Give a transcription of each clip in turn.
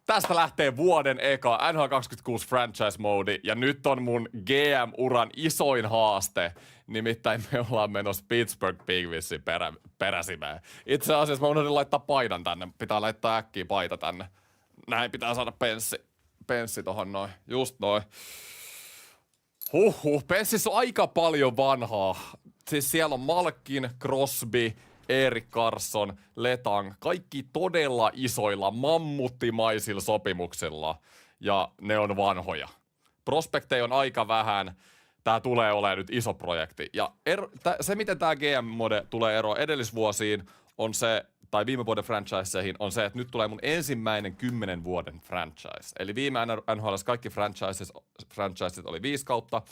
tästä lähtee vuoden eka NHL 26 franchise-modi, ja nyt on mun GM-uran isoin haaste. Nimittäin me ollaan menossa Pittsburgh Penguinsin peräsimeen. Itse asiassa mä unohdin laittaa paidan tänne. Pitää laittaa äkkiä paita tänne. Näin pitää saada penssi tohon noin. Just noin. Penssissä on aika paljon vanhaa. Siis siellä on Malkin, Crosby, Erik Karlsson, Letang, kaikki todella isoilla mammuttimaisilla sopimuksilla, ja ne on vanhoja. Prospekteja on aika vähän, tää tulee olemaan nyt iso projekti. Ja se, miten tää GM-mode tulee eroon edellisvuosiin, on se, tai viime vuoden franchiseihin, on se, että nyt tulee mun ensimmäinen 10 vuoden franchise. Eli viime NHL:ssä kaikki franchiset oli 5 kautta.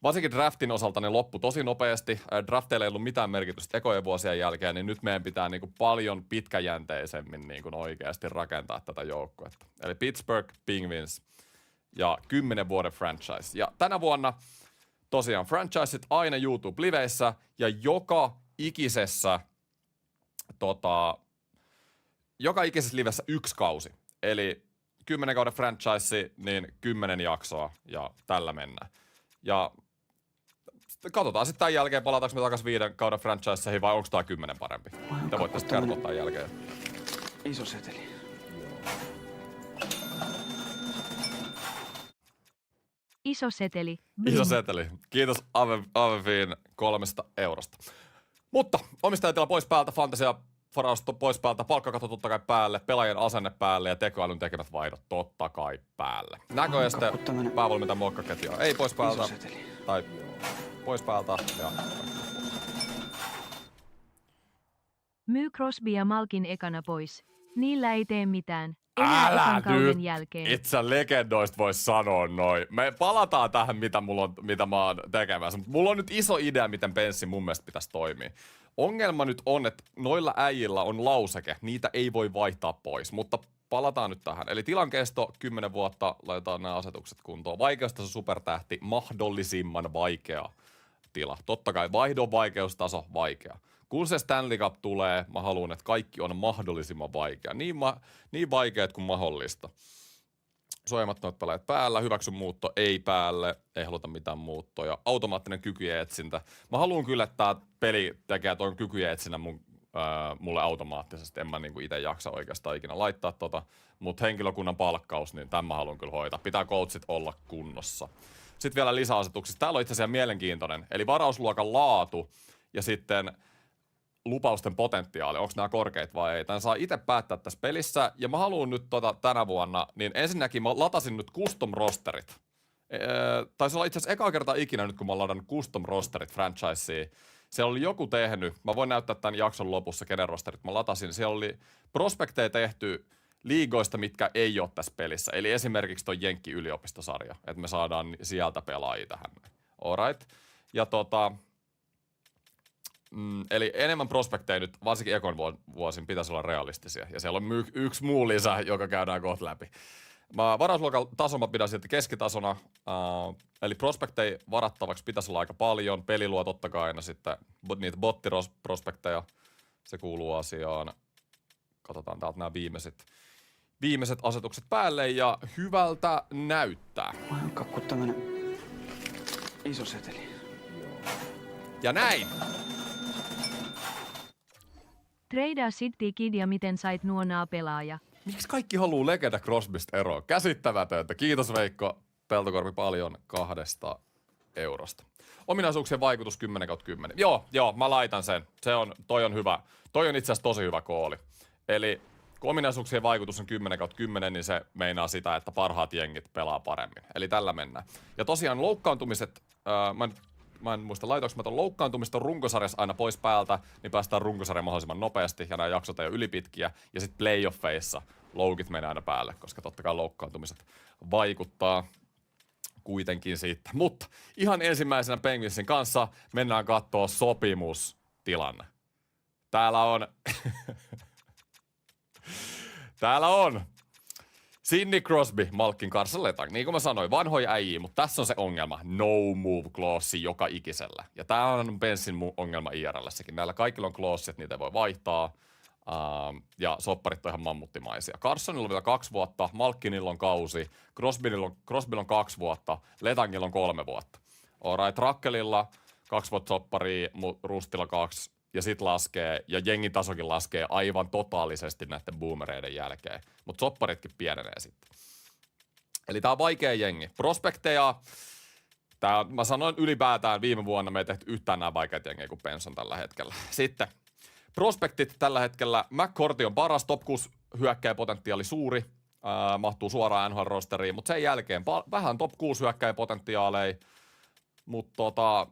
Varsinkin draftin osalta ne loppu tosi nopeasti. Drafteilla ei ollut mitään merkitystä ekojen vuosien jälkeen, niin nyt meidän pitää niinku paljon pitkäjänteisemmin niinku oikeasti rakentaa tätä joukkuetta. Eli Pittsburgh Penguins ja 10 vuoden franchise. Ja tänä vuonna tosiaan franchiseit aina YouTube-liveissä ja joka ikisessä livessä 1 kausi. Eli 10 kauden franchise, niin 10 jaksoa ja tällä mennään. Ja katsotaan sitten tämän jälkeen, palataanko me takaisin 5 kauden franchiseihin vai onko tämä 10 parempi. Te voitte sitten kertoa tämän jälkeen. Iso seteli. Iso seteli. Iso seteli. Kiitos Avefiin 3 eurosta. Mutta omistajatila pois päältä, fantasia varausto pois päältä, palkkakatto totta kai päälle, pelaajien asenne päälle ja tekoälyn tekemät vaihdot totta kai päälle. Näköeste, päävalmentajan mokkaketjua ei pois päältä, tai pois päältä ja... Myy Crosby ja Malkin ekana pois. Niillä ei tee mitään. Enää ekan kauden jälkeen. Itse legendoista vois sanoa noin. Me palataan tähän, mitä mä oon tekemässä. Mulla on nyt iso idea, miten Penssi mun mielestä pitäisi toimia. Ongelma nyt on, että noilla äijillä on lauseke. Niitä ei voi vaihtaa pois, mutta palataan nyt tähän. Eli tilan kesto 10 vuotta, laitetaan nämä asetukset kuntoon. Vaikeustaso supertähti, mahdollisimman vaikea tila. Totta kai vaihdon vaikeustaso vaikea. Kun se Stanley Cup tulee, mä haluan, että kaikki on mahdollisimman vaikea. Niin vaikeat kuin mahdollista. Suojamattomat pelaajat päällä, hyväksy muutto, ei päälle, ei haluta mitään muuttoja. Automaattinen kykyjen etsintä. Mä haluan kyllä, että tää peli tekee tuon kykyjen etsinnän mulle automaattisesti. En mä niinku itse jaksa oikeastaan ikinä laittaa mutta henkilökunnan palkkaus, niin tämän mä haluan kyllä hoitaa. Pitää coachit olla kunnossa. Sitten vielä lisäasetuksista. Täällä on itse asiassa mielenkiintoinen. Eli varausluokan laatu ja sitten lupausten potentiaali, onko nämä korkeat vai ei. Tän saa itse päättää tässä pelissä, ja mä haluan nyt tänä vuonna, niin ensinnäkin mä latasin nyt custom rosterit. Taisi olla itse asiassa eka kerta ikinä nyt, kun mä oon ladannut custom rosterit franchiseen. Siellä oli joku tehnyt, mä voin näyttää tämän jakson lopussa, kenen rosterit mä latasin. Siellä oli prospekteja tehty liigoista, mitkä ei ole tässä pelissä. Eli esimerkiksi toi Jenkki-yliopistosarja, että me saadaan sieltä pelaajia tähän. Alright. Ja eli enemmän prospekteja nyt, varsinkin ekon vuosin, pitäisi olla realistisia. Ja siellä on yksi muu lisä, joka käydään kohta läpi. Varausluokan tason mä pidän silti keskitasona. Eli prospekteja varattavaksi pitäisi olla aika paljon. Peli luo totta kai aina sitten niitä bottiprospekteja. Se kuuluu asiaan. Katsotaan täältä nämä viimeiset asetukset päälle ja hyvältä näyttää. Kakku tämmönen iso seteli. Ja näin. Treidaa Sidney Kid ja miten sait nuonaa pelaaja. Miksi kaikki haluaa legenda Crosbysta eroon? Käsittämätöntä. Kiitos Veikko Peltokorpi paljon 2 eurosta. Ominaisuuksien vaikutus 10/10. Joo, mä laitan sen. Toi on hyvä. Toi on itse asiassa tosi hyvä kooli. Eli kun ominaisuuksien vaikutus on 10/10, niin se meinaa sitä, että parhaat jengit pelaa paremmin. Eli tällä mennään. Ja tosiaan loukkaantumiset, mä en muista laitoinko mä ton loukkaantumista runkosarjassa aina pois päältä, niin päästään runkosarja mahdollisimman nopeasti ja nämä jaksot ei ole ylipitkiä. Ja sitten playoffeissa loukit menee aina päälle, koska totta kai loukkaantumiset vaikuttaa kuitenkin siitä. Mutta ihan ensimmäisenä Penguinsin kanssa mennään kattoo sopimustilanne. Täällä on Sidney Crosby, Malkin, Karlsson, Letang. Niin kuin mä sanoin, vanhoja äijiä, mutta tässä on se ongelma. No move clause joka ikisellä. Ja tää on Pensin ongelma IRL:ssäkin. Näillä kaikilla on clause, että niitä ei voi vaihtaa. Ja sopparit on ihan mammuttimaisia. Carsonilla on vielä 2 vuotta, Malkinilla on kausi, Crosbylla on 2 vuotta, Letangilla on 3 vuotta. Alright, Rakkelilla 2 vuotta sopparia, Rustilla 2, ja sit laskee, ja jengin tasokin laskee aivan totaalisesti näiden boomereiden jälkeen. Mutta sopparitkin pienenee sitten. Eli tää on vaikea jengi. Prospekteja, mä sanoin ylipäätään viime vuonna me ei tehty yhtään nää vaikeat jengiä kuin Benson tällä hetkellä. Sitten prospektit tällä hetkellä. McCourty on paras, top 6 hyökkäjäpotentiaali suuri. Mahtuu suoraan NHL-rosteriin, mutta sen jälkeen vähän top 6 hyökkäjäpotentiaaleja. Mutta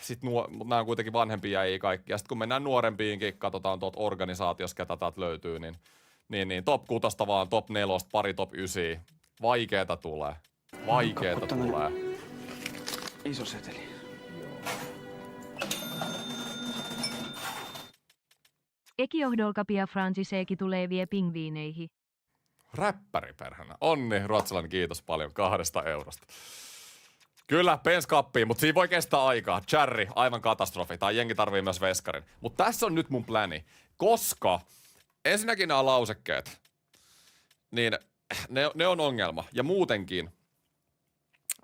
sitten nämä on kuitenkin vanhempia jäjiä kaikki. Ja sitten kun mennään nuorempiinkin, katsotaan tuolta organisaatiossa, ketä täältä löytyy, niin top 6 vaan, top 4, pari top 9. Vaikeeta tulee. Vaikeeta tulee. Iso seteli. Ekiohdolkapia Franciseki tulee vie pingviineihin. Räppäri perhänä. Onni, ruotsalainen, kiitos paljon 2 eurosta. Kyllä, penskappiin, mutta siinä voi kestää aikaa. Cherry, aivan katastrofi. Tai jengi tarvii myös veskarin. Mutta tässä on nyt mun pläni. Koska ensinnäkin nämä lausekkeet, niin ne on ongelma. Ja muutenkin,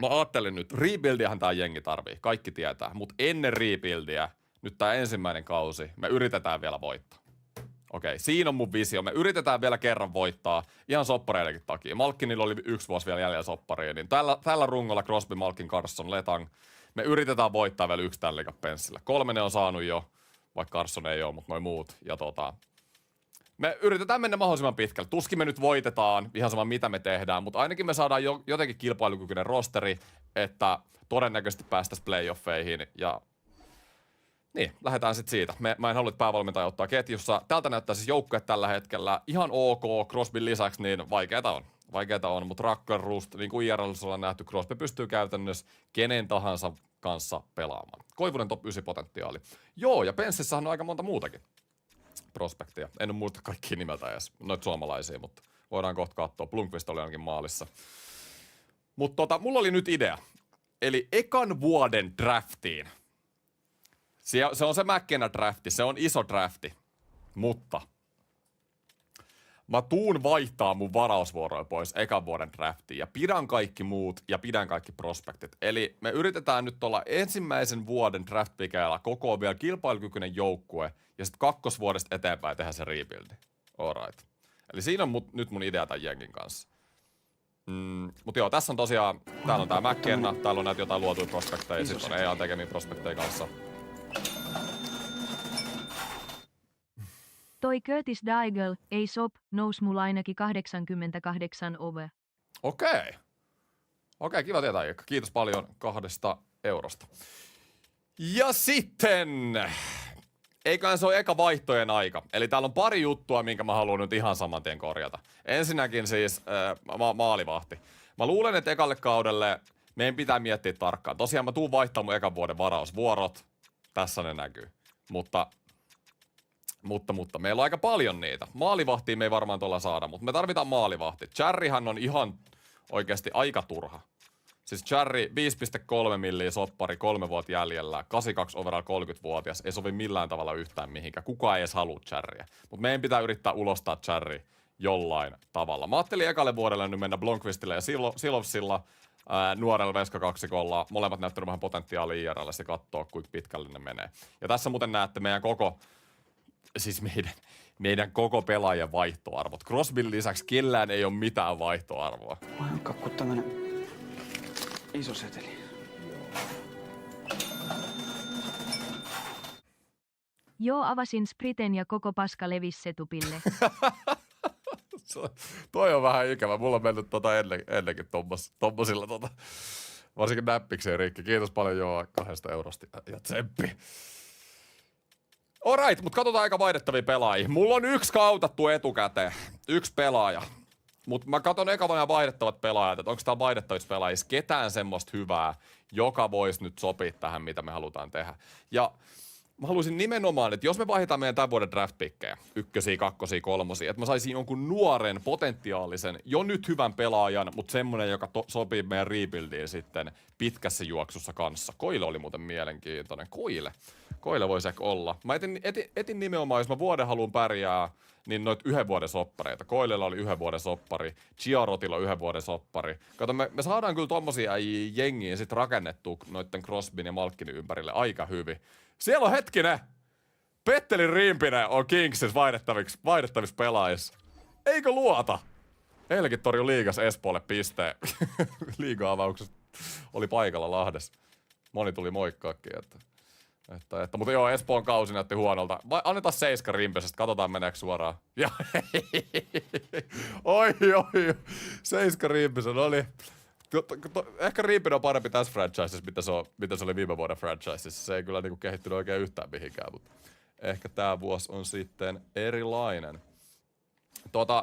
mä ajattelin nyt, rebuildiahan tää jengi tarvii. Kaikki tietää. Mutta ennen rebuildia, nyt tää ensimmäinen kausi, me yritetään vielä voittaa. Okei, siinä on mun visio. Me yritetään vielä kerran voittaa ihan soppareidenkin takia. Malkinilla oli 1 vuosi vielä jäljellä soppariin, niin tällä rungolla Crosby, Malkin, Carson, Letang. Me yritetään voittaa vielä 1 Stanley Cup penssillä. 3 ne on saanut jo, vaikka Carson ei ole, mutta noin muut. Ja me yritetään mennä mahdollisimman pitkälle. Tuskin me nyt voitetaan, ihan sama mitä me tehdään, mutta ainakin me saadaan jotenkin kilpailukykyinen rosteri, että todennäköisesti päästäisiin playoffeihin ja niin, lähdetään sitten siitä. Mä en halua, että päävalmentaja ottaa ketjussa. Tältä näyttää siis joukkue tällä hetkellä ihan ok. Crosbyn lisäksi niin vaikeeta on, mutta Racker, Rust, niin kuin IRL:ssä ollaan nähty, Crosby pystyy käytännössä kenen tahansa kanssa pelaamaan. Koivunen top 9 potentiaali. Joo, ja Penssissähän on aika monta muutakin prospektia. En muista kaikkia nimeltä edes, noita suomalaisia, mutta voidaan kohta katsoa. Blomqvist oli ainakin maalissa. Mutta mulla oli nyt idea. Eli ekan vuoden draftiin. Se on se McKenna-drafti, se on iso drafti, mutta mä tuun vaihtaa mun varausvuoroja pois ekan vuoden draftiin ja pidän kaikki muut ja pidän kaikki prospektit. Eli me yritetään nyt olla ensimmäisen vuoden draft-pikeillä koko vielä kilpailukykyinen joukkue ja sitten 2 vuodesta eteenpäin tehdä se rebuildi. Alright. Eli siinä on nyt mun idea tämän jengin kanssa. Mutta joo, tässä on tosiaan, täällä on tää McKenna, täällä on näitä jotain luotuja prospekteja, sitten on EAN tekemiä prospekteja kanssa. Toi Curtis Daigel, ei sop, nous mulla ainakin 88 over. Okei, kiva tietää, Iikka. Kiitos paljon 2 eurosta. Ja sitten, eiköhän se ole eka vaihtojen aika. Eli täällä on pari juttua, minkä mä haluan nyt ihan saman tien korjata. Ensinnäkin siis maalivahti. Mä luulen, että ekalle kaudelle meidän pitää miettiä tarkkaan. Tosiaan mä tuun vaihtamaan mun ekan vuoden varausvuorot. Tässä ne näkyy. Mutta meillä on aika paljon niitä. Maalivahtia me ei varmaan tuolla saada, mutta me tarvitaan maalivahti. Cherryhän on ihan oikeasti aika turha. Siis Cherry 5,3 milliä soppari, 3 vuotta jäljellä, 82 overall 30-vuotias, ei sovi millään tavalla yhtään mihinkään. Kukaan ei edes halua Cherryä. Mutta meidän pitää yrittää ulostaa Cherry jollain tavalla. Mä ajattelin ekalle vuodelle nyt mennä Blomqvistille ja Silovsilla, nuorella veskakaksikolla. Molemmat näyttävät vähän potentiaalia IRL ja katsoa, kuinka pitkälle ne menee. Ja tässä muuten näette meidän meidän koko pelaajan vaihtoarvot. Crosbyn lisäksi kellään ei ole mitään vaihtoarvoa. Kakku tämmönen iso seteli. Joo, avasin spriten ja koko paska levisi setupille. Toi on vähän ikävä. Mulla on mennyt ennenkin tommosilla varsinkin näppikseen rikki. Kiitos paljon joo 2 eurosta ja tsemppi. Alright, mutta katsotaan aika vaihdettavia pelaajia. Mulla on 1 kautattu etukäteen. 1 pelaaja. Mutta mä katson eka vaan vaihdettavat pelaajat, että onko täällä vaihdettavissa pelaajissa ketään semmoista hyvää, joka voisi nyt sopia tähän, mitä me halutaan tehdä. Ja mä haluaisin nimenomaan, että jos me vaihdetaan meidän tämän vuoden draft-pikkejä, ykkösiä, kakkosia, kolmosia, että mä saisin jonkun nuoren, potentiaalisen, jo nyt hyvän pelaajan, mutta semmoinen, joka sopii meidän rebuildiin sitten pitkässä juoksussa kanssa. Koile oli muuten mielenkiintoinen. Koile voisi ehkä olla. Mä etin nimenomaan, jos mä vuoden haluan pärjää, niin noit 1 vuoden soppareita. Koilella oli 1 vuoden soppari, Chiarotilla 1 vuoden soppari. Kato, me saadaan kyllä tommosia jengiä sit rakennettua noitten Crosbyn ja Malkkinin ympärille aika hyvin. Siellä on hetkinen! Petteli Rimpinen on Kingsis vaihdettavissa pelaajissa. Eikö luota? Eilenkin torjui liigas Espoolle pisteen. Liiga-avauksesta oli paikalla Lahdessa. Moni tuli moikkaakin, mutta joo, Espoon kausi näytti huonolta. Annetaan 7 Rimpisestä, katsotaan meneekö suoraan. Ja oi. 7 Rimpisen oli. Ehkä Rimpinen on parempi tässä franchisessa, mitä se oli viime vuoden franchisessa. Se ei kyllä niinku kehittynyt oikein yhtään mihinkään, mutta ehkä tää vuosi on sitten erilainen.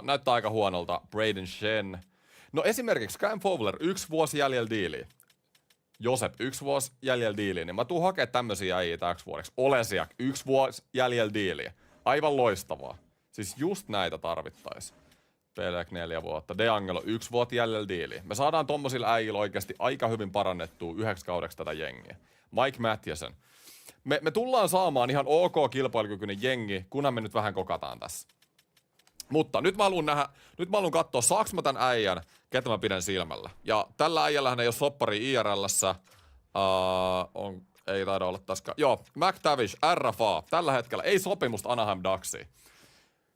Näyttää aika huonolta. Braden Shen. No esimerkiksi Cam Fowler, 1 vuosi jäljellä diiliä. Josep, 1 vuosi jäljellä diiliä, niin mä tuun hakemaan tämmösiä äijä täksi vuodeksi. Olesiak, 1 vuosi jäljellä diiliä. Aivan loistavaa. Siis just näitä tarvittaisiin. Pelek 4 vuotta. DeAngelo 1 vuotta jäljellä diiliä. Me saadaan tommosilla äijillä oikeasti aika hyvin parannettua 9 kaudeksi tätä jengiä. Mike Mathiasen. Me tullaan saamaan ihan ok kilpailukykyinen jengi, kunhan me nyt vähän kokataan tässä. Mutta nyt mä haluan katsoa, saaks mä tän äijän, ketä mä pidän silmällä. Ja tällä äijällähän ei ole soppari IRL:ssä. Ei taida olla taaskaan. Joo, McTavish, RFA. Tällä hetkellä ei sopimusta Anaheim Ducksiin.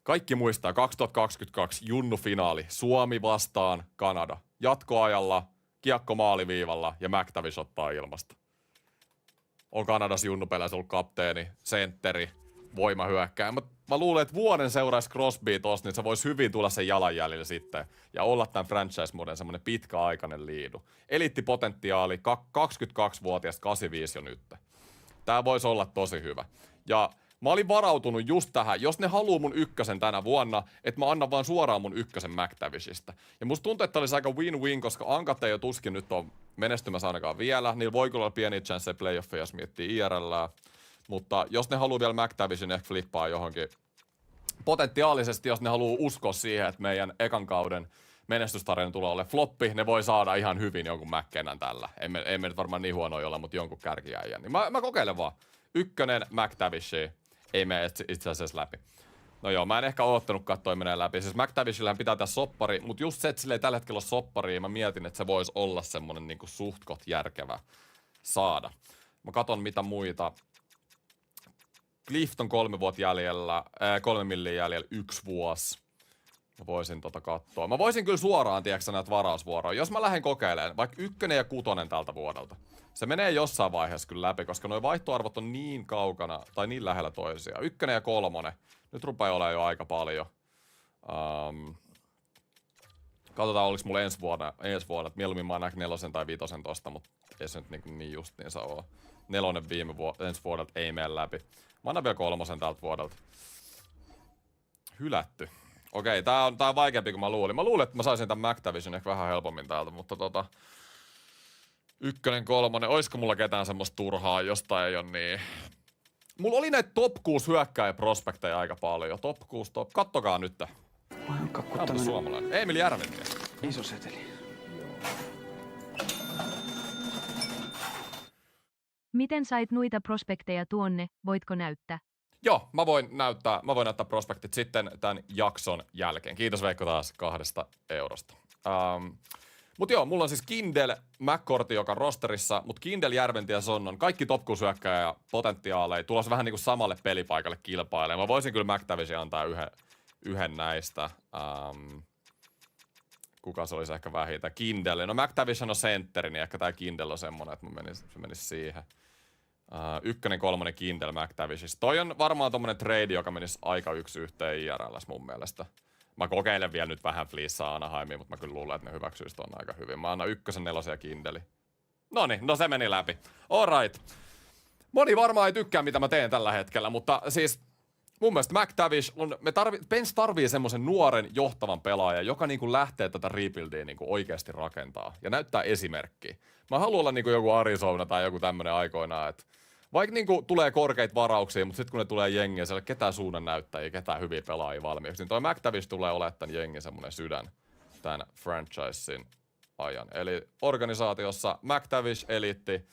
Kaikki muistaa 2022 Junnu-finaali. Suomi vastaan Kanada. Jatkoajalla, kiekko maaliviivalla ja McTavish ottaa ilmasta. On Kanadas Junnu-peleissä ollut kapteeni, sentteri, voimahyökkääjä. Mä luulen, että vuoden seuraisi Crosby tosta, niin se voisi hyvin tulla sen jalanjäljellä sitten. Ja olla tämän franchise-moden semmonen pitkäaikainen liidu. Eliittipotentiaali, 22-vuotias, 85 jo nyt. Tää voisi olla tosi hyvä. Ja mä olin varautunut just tähän, jos ne haluu mun ykkösen tänä vuonna, että mä annan vaan suoraan mun ykkösen McTavishista. Ja musta tuntuu, että olisi aika win-win, koska Ankat ei ole tuskin nyt on menestymässä ainakaan vielä. Niillä voi kyllä olla pieni chance playoffia, jos miettii IRLää. Mutta jos ne haluaa vielä McTavishin ehkä flippaa johonkin, potentiaalisesti jos ne haluaa uskoa siihen, että meidän ekan kauden menestystarina tulee olemaan floppi, ne voi saada ihan hyvin jonkun McKennan tällä. Ei me nyt varmaan niin huonoja olla, mutta jonkun kärkiäijän. Niin mä kokeilen vaan. 1 McTavishi. Ei mene itse asiassa läpi. No joo, mä en ehkä oottanutkaan toi menee läpi. Siis McTavishillähän pitää tehdä soppari, mutta just se, että sillä ei tällä hetkellä ole sopparia, mä mietin, että se voisi olla semmonen niinku suhtkot järkevä saada. Mä katon mitä muita. Clifton 3 vuotta jäljellä, 3 milliä jäljellä, 1 vuosi. Mä voisin katsoa. Mä voisin kyllä suoraan, tiedätkö näitä varausvuoroja. Jos mä lähden kokeilemaan, vaikka 1 ja 6 tältä vuodelta. Se menee jossain vaiheessa kyllä läpi, koska nuo vaihtoarvot on niin kaukana, tai niin lähellä toisiaan. 1 ja 3. Nyt rupeaa olemaan jo aika paljon. Katsotaan, oliko mulla ensi vuonna, että mieluummin mä näin 4 tai 5 tosta, mutta ei se nyt niin justiinsa oo. 4 ensi vuodelta ei mene läpi. Mä annan vielä 3 tältä vuodelta. Hylätty. Okei, tää on vaikeampi kuin mä luulin. Mä luulin, että mä saisin tän McTavishin ehkä vähän helpommin täältä, mutta 1, 3. Oisko mulla ketään semmoista turhaa, josta ei oo niin. Mulla oli näitä top 6 hyökkääjäprospekteja aika paljon. Top 6, kattokaa nyt. Tää on suomalainen. Emil Järventie. Iso seteli. Miten sait nuita prospekteja tuonne, voitko näyttää? Joo, mä voin näyttää prospektit sitten tämän jakson jälkeen. Kiitos Veikko taas 2 eurosta. Mut joo, mulla on siis Kindle, McCourty, joka on rosterissa, mut Kindle, Järventie ja Sonnon, kaikki top 6 hyökkääjä potentiaaleja, tulossa vähän niinku samalle pelipaikalle kilpailemaan. Mä voisin kyllä McTavishin antaa yhden näistä. Kuka se olisi ehkä vähintään? Kindle. No McTavish on sentteri, niin ehkä tää Kindle on semmonen, että se menisi siihen. 1, 3 Kindle McTavishista. Toi on varmaan tommonen trade, joka menisi aika 1 yhteen IRL:ssä mun mielestä. Mä kokeilen vielä nyt vähän fliissaa Anaheimia, mutta mä kyllä luulen, että ne hyväksyis ton aika hyvin. Mä annan 1, 4 Kindle. Noniin, no se meni läpi. Alright. Moni varmaan ei tykkää, mitä mä teen tällä hetkellä, mutta siis mun mielestä McTavish on, Pens tarvii semmoisen nuoren johtavan pelaajan, joka niinku lähtee tätä rebuildia niinku oikeasti rakentaa ja näyttää esimerkkiä. Mä haluan olla niinku joku Arizona tai joku tämmönen aikoinaan, että Vaikka niinku tulee korkeita varauksia, mutta sitten kun ne tulee jengiä, siellä ei ole ketään suunnan näyttäjiä, ketään hyviä pelaajia valmiiksi, niin toi McTavish tulee olemaan tämän jengin semmonen sydän tämän franchisein ajan. Eli organisaatiossa McTavish eliitti,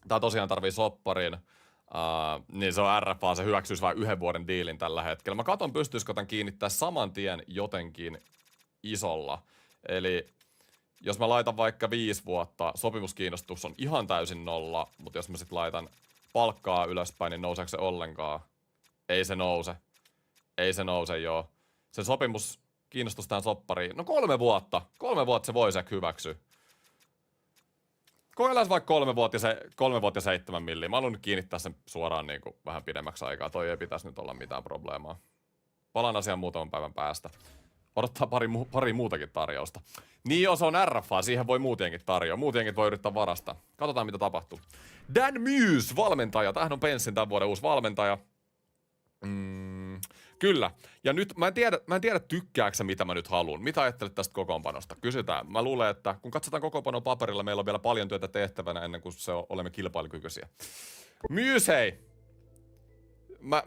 tää tosiaan tarvii sopparin, niin se on RFA, se hyväksyisi vain 1 vuoden diilin tällä hetkellä. Mä katon, pystyisikö tämän kiinnittää saman tien jotenkin isolla. Eli jos mä laitan vaikka 5 vuotta, sopimuskiinnostus on ihan täysin nolla, mutta jos mä sit laitan palkkaa ylöspäin, niin nouseeko se ollenkaan? Ei se nouse. Ei se nouse, joo. Se sopimuskiinnostus tähän soppariin, no 3 vuotta. 3 vuotta se voisi ehkä hyväksyä. Kokeillaan vaikka 3 vuotta ja 7 milliä. Mä haluan nyt kiinnittää sen suoraan niin kuin vähän pidemmäksi aikaa. Toi ei pitäisi nyt olla mitään probleemaa. Palaan asiaan muutaman päivän päästä. Odottaa pari muutakin tarjousta. Niin joo, se on RFA, siihen voi muutenkin tarjoa. Muutenkin voi yrittää varastaa. Katsotaan mitä tapahtuu. Dan Muse, valmentaja. Tämähän on Penssin tämän vuoden uusi valmentaja. Kyllä. Ja nyt mä en tiedä tykkääksä mitä mä nyt haluan. Mitä ajattelet tästä kokoonpanosta? Kysytään. Mä luulen, että kun katsotaan kokoonpanon paperilla, meillä on vielä paljon työtä tehtävänä ennen kuin olemme kilpailukykyisiä. Muse, hei!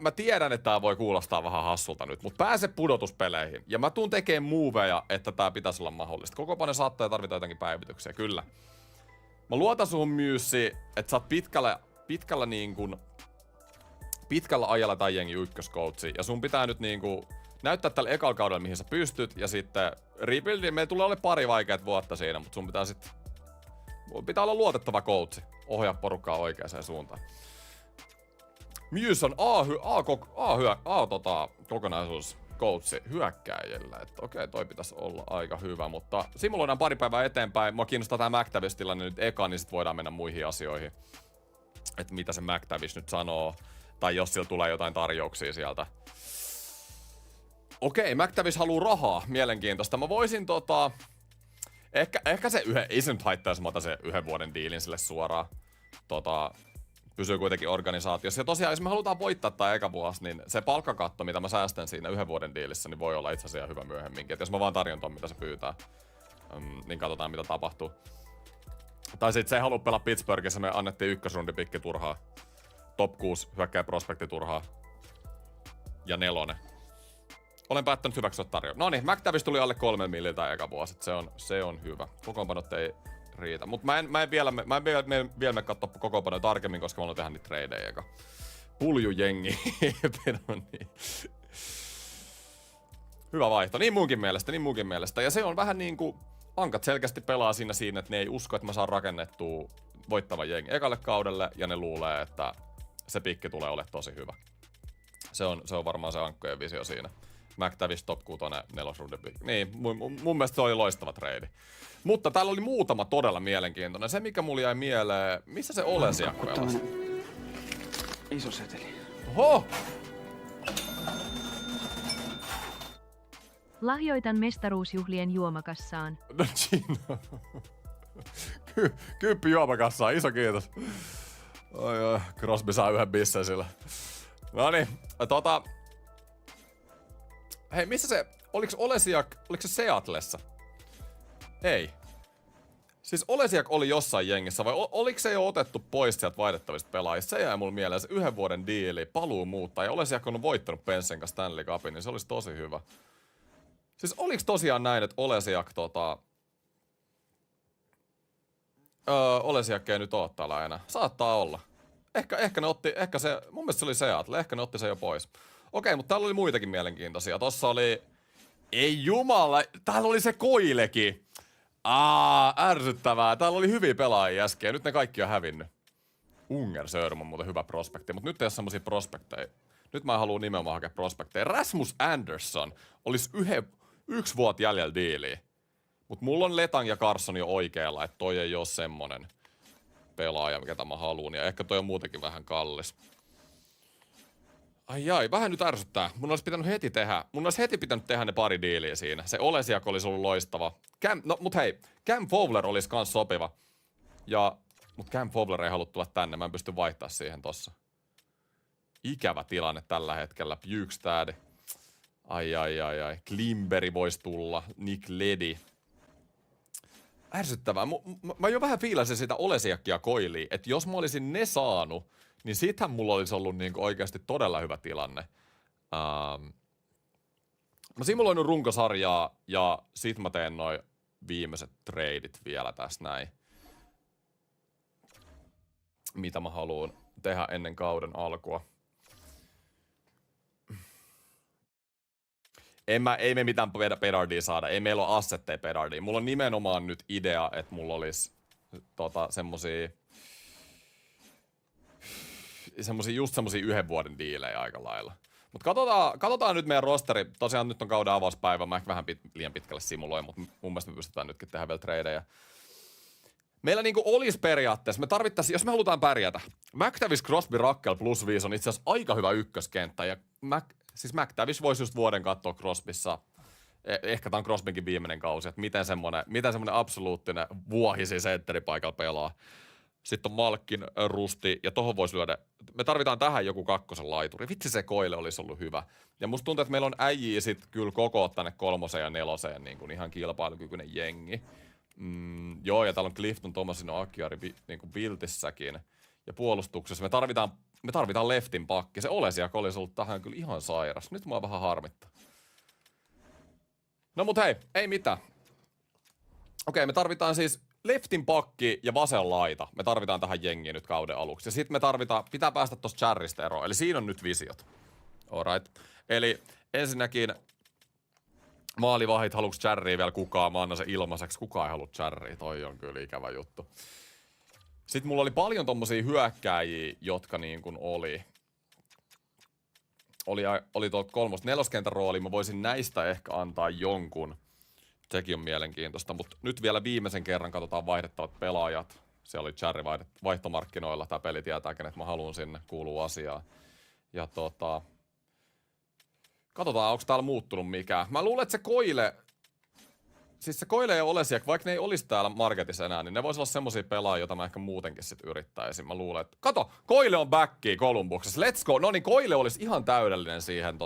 Mä tiedän, että tää voi kuulostaa vähän hassulta nyt, mutta pääse pudotuspeleihin. Ja mä tuun tekemään moveja, että tää pitäisi olla mahdollista. Kokoonpano saattaa tarvita jotakin päivityksiä, kyllä. Mä luotan suhun Myyssi, että sä oot pitkällä ajalla tai jengi ykköskoutsi. Ja sun pitää nyt näyttää tällä ekalla kaudella, mihin sä pystyt. Ja sitten rebuilding, meillä tulee olemaan pari vaikeat vuotta siinä, mutta sun pitää olla luotettava coachi. Ohjaa porukkaa oikeaan suuntaan. Muse on kokonaisuus coachi hyökkääjillä. Että okei, toi pitäisi olla aika hyvä, mutta simuloidaan pari päivää eteenpäin. Mua kiinnostaa tää McTavish-tilanne nyt eka, niin sit voidaan mennä muihin asioihin. Että mitä se McTavish nyt sanoo. Tai jos sillä tulee jotain tarjouksia sieltä. Okei, McTavish haluu rahaa. Mielenkiintoista. Mä voisin Ehkä se ei se nyt haittaa, jos mä otan se 1 vuoden diilin sille suoraan. Pysyy kuitenkin organisaatiossa. Ja tosiaan, jos me halutaan voittaa tää eka vuosi, niin se palkkakatto, mitä mä säästän siinä 1 vuoden diilissä, niin voi olla itse asiassa hyvä myöhemminkin. Et jos mä vaan tarjon ton, mitä se pyytää, niin katsotaan, mitä tapahtuu. Tai sit se ei halua pelaa Pittsburghissa, me annettiin 1-rundipikki turhaa. Top 6 hyökkää prospekti turhaa. Ja 4. Olen päättänyt hyväksyä tarjouksen. Noniin, McTavish tuli alle 3 milliltä eka vuosi. Se on hyvä. Kokoonpanot ei riitä. Mut mä en vielä mene katsoa kokoonpanoja tarkemmin, koska mä haluan tehdä niitä tradeja eka. Puljujengi. Niin. Hyvä vaihto. Niin munkin mielestä. Ja se on vähän niinku Ankat selkeästi pelaa siinä, että ne ei usko, että mä saan rakennettua voittavan jengi ekalle kaudelle, ja ne luulee, että se pikki tulee olemaan tosi hyvä. Se on varmaan se ankkojen visio siinä. McTavish top 6, 4 runden pikki. Niin, mun mielestä se oli loistava trade. Mutta täällä oli muutama todella mielenkiintoinen. Se, mikä mulle jäi mieleen, missä se Olesiak pelasi? Iso seteli. Oho! Lahjoitan mestaruusjuhlien juomakassaan. No Gino. Kymppi juomakassaan, iso kiitos. Oi, Crosby saa 1 bissen sillä. Noniin, hei, missä se, oliko se Seatlessa? Ei. Siis Olesiak oli jossain jengissä, vai oliko se jo otettu pois sieltä vaihdettavista pelaajista? Se jäi mulle mieleen, se 1 vuoden diili, paluu muuttaa, ja Olesiak on voittanut Penssen kanssa Stanley Cupin, niin se olisi tosi hyvä. Siis oliks tosiaan näin, että Olesiak Olesiak ei nyt oo täällä enää? Saattaa olla. Ehkä ne otti, mun mielestä se oli Seattle, ehkä ne otti se jo pois. Okei, mutta täällä oli muitakin mielenkiintoisia. Tossa oli, ei jumala, täällä oli se Koileki. Ärsyttävää. Täällä oli hyviä pelaajia äsken, nyt ne kaikki on hävinnyt. Unger Sörm on muuten hyvä prospekti, mutta nyt ei ole semmosia prospekteja. Nyt mä haluan nimenomaan hakea prospekteja. Rasmus Anderson olisi 1 vuotta jäljellä diiliä. Mut mulla on Letang ja Carson jo oikealla, että toi ei oo semmonen pelaaja, mikä mä haluun. Ja ehkä toi on muutenkin vähän kallis. Ai, vähän nyt ärsyttää. Mun olisi heti pitänyt tehdä ne pari diiliä siinä. Se Olesiak olisi ollut loistava. Mut hei, Cam Fowler olisi kans sopiva. Mut Cam Fowler ei halua tulla tänne, mä en pysty vaihtaa siihen tossa. Ikävä tilanne tällä hetkellä. Bjugstad. Ai. Klimberi voisi tulla. Nick Leddy. Ärsyttävää. Mä jo vähän fiilasin sitä Olesiakia Koiliin, että jos mä olisin ne saanut, niin sittenhän mulla olisi ollut niinku oikeasti todella hyvä tilanne. Mä simuloinut runkosarjaa ja sit mä teen noin viimeiset treidit vielä tässä näin. Mitä mä haluan tehdä ennen kauden alkua. Ei me mitään Pedardia saada, ei meillä ole assetteja Pedardia. Mulla on nimenomaan nyt idea, että mulla olisi semmosia yhden vuoden diilejä aika lailla. Mut katsotaan nyt meidän rosteri. Tosiaan nyt on kauden avauspäivä, mä ehkä vähän liian pitkälle simuloin, mutta mun mielestä me pystytään nytkin tehdä vielä tradeja. Meillä niinku olisi periaatteessa, me tarvittaisiin, jos me halutaan pärjätä, McTavish, Crosby, Raquel plus 5 on itse asiassa aika hyvä ykköskenttä. Ja McTavish voisi just vuoden katsoa Crosbyssa. Ehkä tää on Crosbynkin viimeinen kausi, että miten semmonen absoluuttinen vuohisi sentteripaikalla pelaa. Sitten on Malkin, Rusti, ja tohon voisi lyödä. Me tarvitaan tähän joku kakkosen laituri. Vitsi, se Koile olisi ollut hyvä. Ja musta tuntuu, että meillä on äijiä sit kyllä koko tänne 3 ja 4 niin kuin ihan kilpailukykyinen jengi. Joo, ja täällä on Clifton, Thomasin, Akiari niin kuin Biltissäkin. Ja puolustuksessa me tarvitaan leftin pakki. Se Olesiak olisi ollut tähän kyllä ihan sairas. Nyt mua vähän harmittaa. No mut hei, ei mitään. Okei, me tarvitaan siis leftin pakki ja vasen laita. Me tarvitaan tähän jengiin nyt kauden aluksi. Ja sit me pitää päästä tosta Charrista eroon. Eli siinä on nyt visiot. Alright. Eli ensinnäkin maalivahit, haluuks Charria vielä kukaan? Mä annan sen ilmaiseksi. Kukaan ei halua Charria. Toi on kyllä ikävä juttu. Sitten mulla oli paljon tommosia hyökkääjiä, jotka niin kuin oli tuolta 3-4 kentän rooli. Mä voisin näistä ehkä antaa jonkun. Sekin on mielenkiintoista, mutta nyt vielä viimeisen kerran katsotaan vaihdettavat pelaajat. Siellä oli Charri vaihtomarkkinoilla. Tää peli tietää, kenet mä haluan sinne. Kuuluu asiaan. Ja katsotaan, onko täällä muuttunut mikään. Mä luulen, että se Koile ja Olesiak, vaikka ne ei olisi täällä marketissa enää, niin ne vois olla semmosia pelaajia, joita mä ehkä muutenkin sit yrittäisin. Mä luulen, että kato, Koile on backia Columbuksessa. Let's go. No niin, Koile olisi ihan täydellinen siihen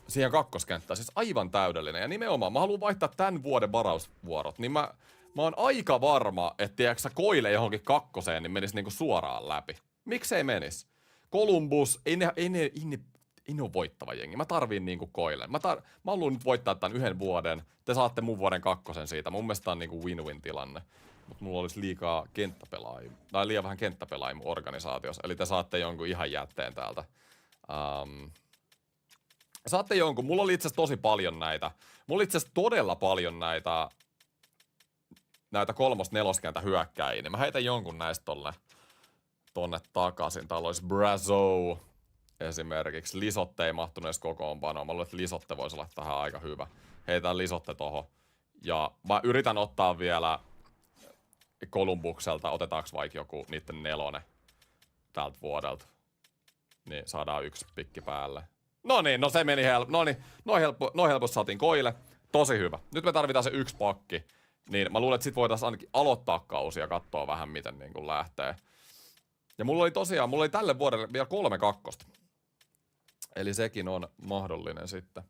siihen kakkoskenttään, siis aivan täydellinen. Ja nimenomaan, mä haluan vaihtaa tämän vuoden varausvuorot, niin mä oon aika varma, että tiedätkö Koile johonkin kakkoseen, niin menisi niinku suoraan läpi. Miksei menis? Columbus, ei ne ole voittava jengi. Mä tarviin niinku Koilen. Mä haluan nyt voittaa tämän yhden vuoden. Te saatte mun vuoden kakkosen siitä. Mun mielestä on niinku win-win tilanne. Mutta mulla olisi liikaa kenttäpelaajia. Tai liian vähän kenttäpelaajia mun organisaatiossa. Eli te saatte jonkun ihan jätteen täältä. Saatte jonkun. Mulla oli itse asiassa tosi paljon näitä. Mulla oli itse asiassa todella paljon näitä 3-4 kentän hyökkäjiä. Niin mä heitän jonkun näistä tonne takaisin. Täällä olisi Brazo esimerkiksi. Lisotte ei mahtunut edes kokoonpanoon. Mä luulen, että Lisotte voisi olla tähän aika hyvä. Heitän Lisotte tohon. Ja mä yritän ottaa vielä Columbukselta. Otetaanko vaikka joku niitten 4 tältä vuodelta. Niin saadaan 1 pikki päälle. No niin, no se meni noin helposti saatiin Koile. Tosi hyvä. Nyt me tarvitaan se 1 pakki. Niin mä luulen, että sit voitaisiin ainakin aloittaa kausi ja katsoa vähän miten niin kuin lähtee. Ja mulla oli tälle vuodelle vielä 3 kakkosta. Eli sekin on mahdollinen sitten.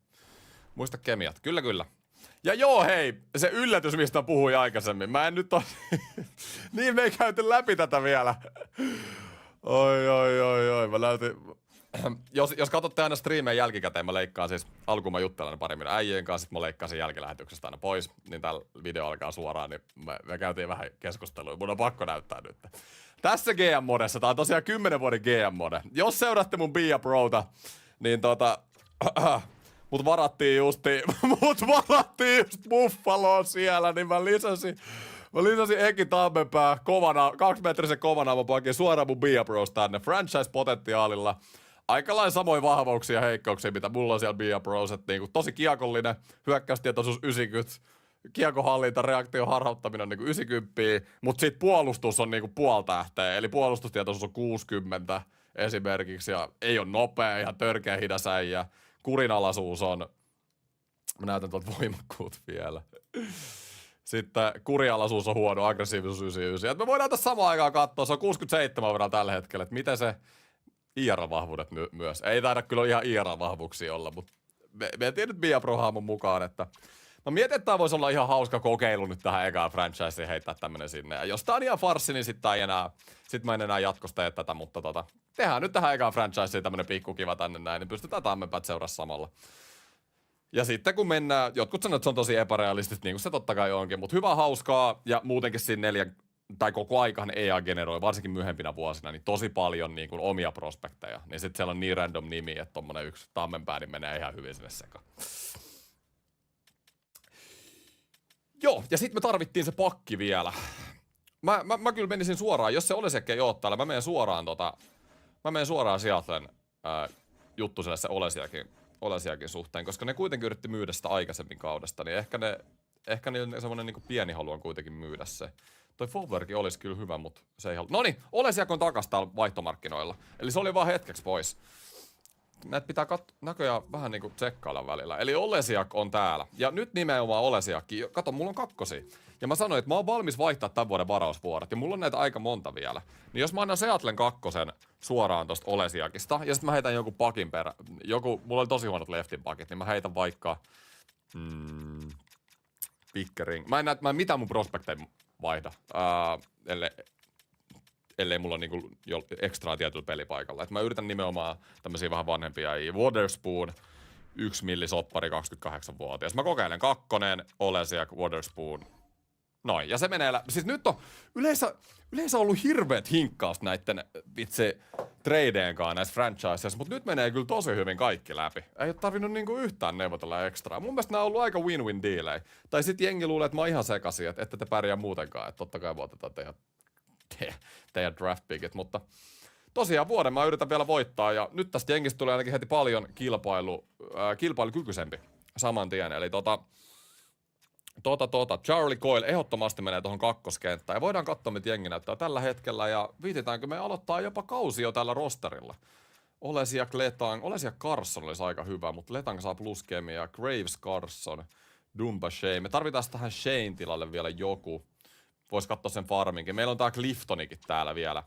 Muista kemiat. Kyllä. Ja joo hei, se yllätys mistä puhuin aikaisemmin. Mä en nyt niin me ei käyty läpi tätä vielä. Oi. Mä näytin. Jos katsotte aina striimejä jälkikäteen, mä leikkaan siis, alkuun mä juttelen pari minun äijien kanssa, sit mä leikkaan sen jälkilähetyksestä aina pois, niin täällä video alkaa suoraan, niin me käytiin vähän keskustelua, mun on pakko näyttää nyt. Tässä GM-modessa, tää on tosiaan 10 vuoden GM-mode. Jos seuraatte mun Bia Prota, niin mut varattiin just Buffaloon siellä, niin mä lisäsin Eki Tammenpää 2-metrisen kovanaamapakin suoraan mun Bia Bros tänne franchise-potentiaalilla. Aika lailla samoin vahvuuksia ja heikkouksia, mitä mulla on siellä Bia Bros. Niinku tosi kiekollinen, hyökkäystietoisuus 90, kiekohallinta, reaktio, harhauttaminen on niinku 90, mutta sit puolustus on niinku 0,5 tähteä, eli puolustustietoisuus on 60 esimerkiksi, ja ei ole nopea, ihan törkeä hidas äijä. Kurinalaisuus on, mä näytän tuolta voimakkuut vielä. Sitten kurialaisuus on huono, aggressiivisuus 99. Et me voidaan tässä samaan aikaan katsoa, se on 67 verran tällä hetkellä, että miten se IR-vahvuudet myös. Ei taida kyllä ihan IR-vahvuuksia olla, mutta me tiedät Bia Pro-haamun mukaan, että Mä mietin, että tää voisi olla ihan hauska kokeilu nyt tähän ekaan franchiseen heittää tämmönen sinne. Ja jos tää on ihan farssi, niin sit mä en enää jatkosta tee tätä, mutta tehdään nyt tähän ekaan franchiseen tämmönen pikkukiva tänne näin, niin pystytään tammenpäät seurassa samalla. Ja sitten kun mennään, jotkut sanoo, että se on tosi epärealistista, niin kuin se totta kai onkin, mutta hyvä, hauskaa ja muutenkin siinä tai koko aikahan EA generoi, varsinkin myöhempinä vuosina, niin tosi paljon niin kuin omia prospekteja. Niin sitten siellä on niin random nimi, että tommonen yksi tammenpää niin menee ihan hyvin sinne sekaan. Joo, ja sitten me tarvittiin se pakki vielä. Mä kyllä menisin suoraan, jos se Olesiak ei oo täällä, mä menen suoraan Seattlen juttuselle se Olesiakin suhteen, koska ne kuitenkin yritti myydä sitä aikaisemmin kaudesta, niin ehkä niillä semmonen niinku pieni halu on kuitenkin myydä se. Toi Fowlerkin olisi kyllä hyvä, mutta se ei halua. Noniin, Olesiak on takas täällä vaihtomarkkinoilla. Eli se oli vaan hetkeksi pois. Näitä pitää näköjään vähän niinku tsekkailla välillä. Eli Olesiak on täällä. Ja nyt nimenomaan Olesiakki. Kato, mulla on kakkosia. Ja mä sanoin, että mä oon valmis vaihtaa tämän vuoden varausvuodet. Ja mulla on näitä aika monta vielä. Niin jos mä annan Seattlen kakkosen suoraan tosta Olesiakista. Ja sitten mä heitän joku pakin mulla oli tosi huonot leftin pakit. Niin mä heitän vaikka Pickering. Mä en mitään mun prospekteja vaihda. Ellei mulla on niinku ekstraa tietyllä pelipaikalla. Et mä yritän nimenomaan tämmösiä vähän vanhempia. Waterspoon, 1 millisoppari, 28-vuotias. Mä kokeilen 2, Olesiak, Waterspoon. Noin, ja se menee siis nyt on yleensä ollut hirveet hinkkaus näitten vitsi tradeen kanssa näissä franchiseissa, mutta nyt menee kyllä tosi hyvin kaikki läpi. Ei oo tarvinnut niinku yhtään neuvotella ekstraa. Mun mielestä nää on ollut aika win-win dealejä. Tai sit jengi luulee, että mä oon ihan sekaisin, että ette te pärjää muutenkaan. Että totta kai voitetaan teidän draft pickit, mutta tosiaan vuoden mä yritän vielä voittaa ja nyt tästä jengistä tulee ainakin heti paljon kilpailukykyisempi saman tien. Eli Charlie Coyle ehdottomasti menee tuohon kakkoskenttään ja voidaan katsoa, mitä jengi näyttää tällä hetkellä ja viititäänkö me aloittaa jopa kausi jo tällä rosterilla. Olesiak Carson olisi aika hyvä, mutta Letang saa pluskemia, Graves Carson, Dumba Shane. Me tarvitaan tähän Shane tilalle vielä joku. Vois katsoa sen farminkin. Meillä on tää Cliftonikin täällä vielä.